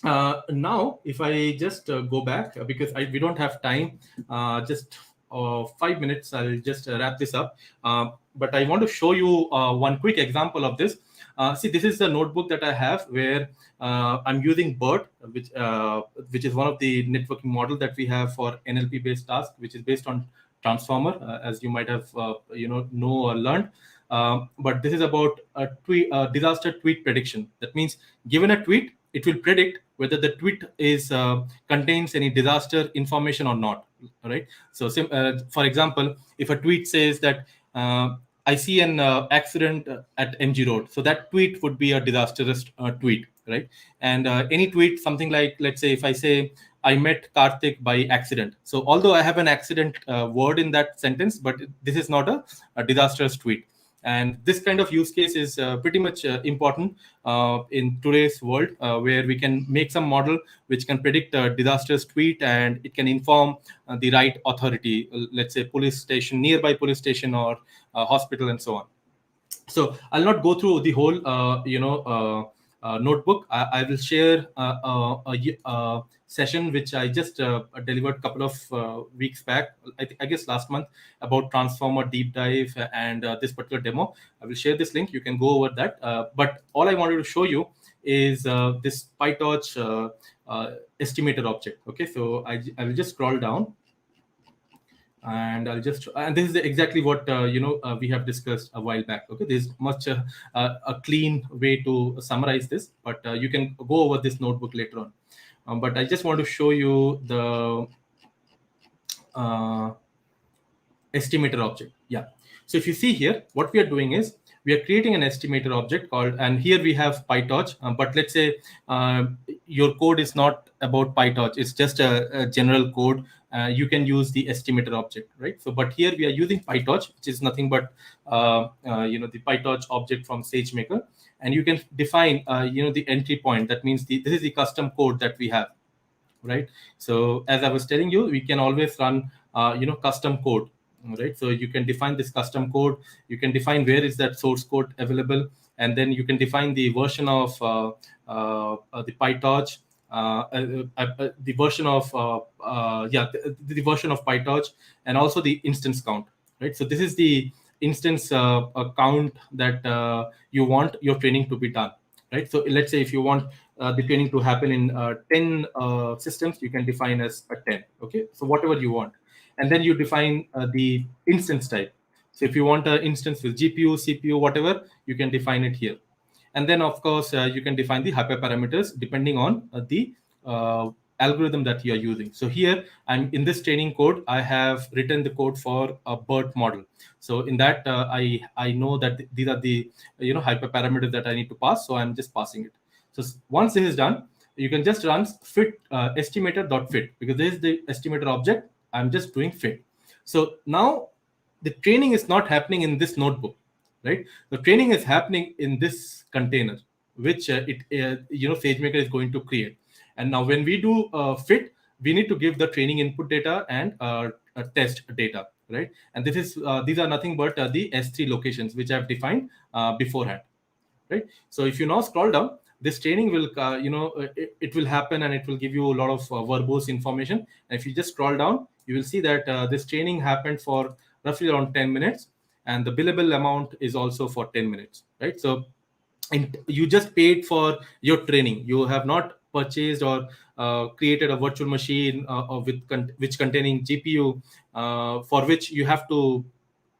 now if I just go back, because we don't have time, just 5 minutes, I'll just wrap this up. But I want to show you one quick example of this. See, this is the notebook that I have, where I'm using BERT, which is one of the networking model that we have for NLP based tasks, which is based on transformer, as you might have know or learned. But this is about a disaster tweet prediction. That means, given a tweet, it will predict whether the tweet is contains any disaster information or not. Right. So, for example, if a tweet says that I see an accident at MG Road, so that tweet would be a disastrous tweet, right? And any tweet, something like, let's say, if I say I met Karthik by accident, so although I have an accident word in that sentence, but this is not a disastrous tweet. And this kind of use case is pretty much important in today's world, where we can make some model which can predict a disastrous tweet, and it can inform the right authority, let's say police station, nearby police station, or hospital, and so on. So I'll not go through the whole notebook. I will share a session which I just delivered a couple of weeks back, I guess last month, about transformer deep dive and this particular demo. I will share this link. You can go over that. But all I wanted to show you is this PyTorch estimator object. Okay, so I will just scroll down. And I'll just, and this is exactly what we have discussed a while back. Okay, there's much a clean way to summarize this, but you can go over this notebook later on. But I just want to show you the estimator object. Yeah. So if you see here, what we are doing is we are creating an estimator object called, and here we have PyTorch. But let's say your code is not about PyTorch; it's just a general code. You can use the estimator object, right? So, but here we are using PyTorch, which is nothing but the PyTorch object from Sagemaker, and you can define the entry point. That means this is the custom code that we have. right? So as I was telling you, we can always run custom code, right? So you can define this custom code, you can define where is that source code available, and then you can define the version of the PyTorch, the version of the version of PyTorch, and also the instance count, right? So this is the instance count that you want your training to be done, right? So let's say if you want the training to happen in 10 systems, you can define as a 10. Okay, so whatever you want, and then you define the instance type. So if you want an instance with GPU, CPU, whatever, you can define it here. And then of course you can define the hyperparameters depending on the uh, algorithm that you are using. So here I'm in this training code, I have written the code for a BERT model. So in that I know that these are the hyperparameters that I need to pass, so I'm just passing it. So once this is done, you can just run fit estimator.fit, because this is the estimator object. I'm just doing fit. So now the training is not happening in this notebook, right? The training is happening in this container, which SageMaker is going to create. And now when we do fit, we need to give the training input data and test data, right? And these are nothing but the S3 locations which I've defined beforehand, right? So if you now scroll down, this training will it will happen, and it will give you a lot of verbose information. And if you just scroll down, you will see that this training happened for roughly around 10 minutes, and the billable amount is also for 10 minutes, right? So and you just paid for your training. You have not purchased or created a virtual machine which containing GPU, for which you have to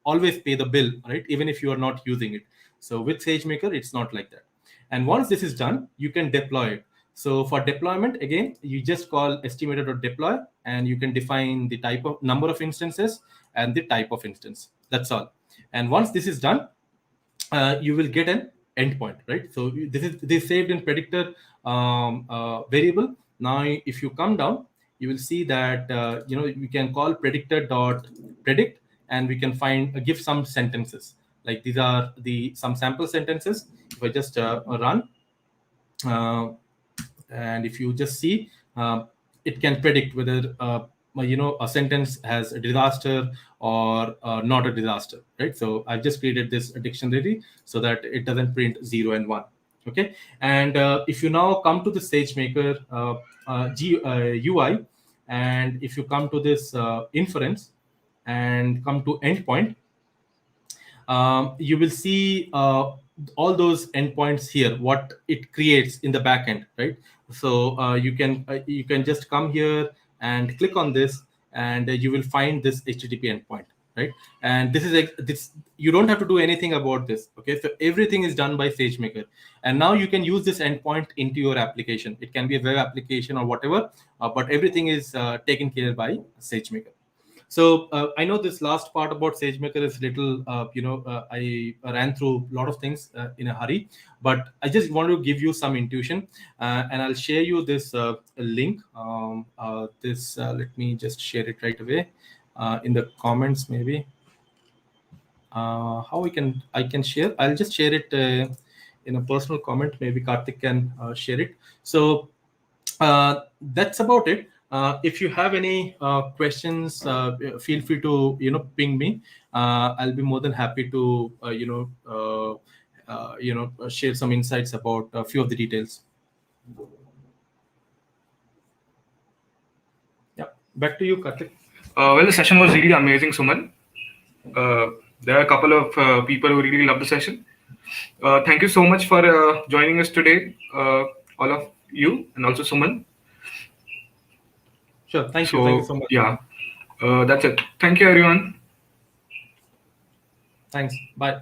always pay the bill, right? Even if you are not using it. So with SageMaker, it's not like that. And once this is done, you can deploy it. So for deployment, again, you just call estimator.deploy, and you can define the type of number of instances and the type of instance. That's all. And once this is done, you will get an endpoint, right? So this saved in predictor variable. Now, if you come down, you will see that we can call predictor dot predict, and we can find give some sentences. Like these are the some sample sentences. If I just run, uh, and if you just see, it can predict whether a sentence has a disaster or not a disaster, right? So I've just created this dictionary so that it doesn't print 0 and 1. Okay, and if you now come to the SageMaker UI, and if you come to this inference and come to endpoint, you will see all those endpoints here, what it creates in the backend, right? So you can just come here and click on this, and you will find this HTTP endpoint, right? And this you don't have to do anything about this. Okay, so everything is done by SageMaker, and now you can use this endpoint into your application. It can be a web application or whatever, but everything is taken care by SageMaker. So I know this last part about SageMaker is little, I ran through a lot of things in a hurry, but I just want to give you some intuition, and I'll share you this link. Let me just share it right away in the comments, maybe. How I can share? I'll just share it in a personal comment. Maybe Karthik can share it. So that's about it. If you have any questions, feel free to ping me. I'll be more than happy to share some insights about a few of the details. Yeah, back to you, Karthik. Well, the session was really amazing, Suman. There are a couple of people who really loved the session. Thank you so much for joining us today, all of you, and also Suman. Sure, thank you So, so much. yeah, that's it. Thank you, everyone. Thanks, bye.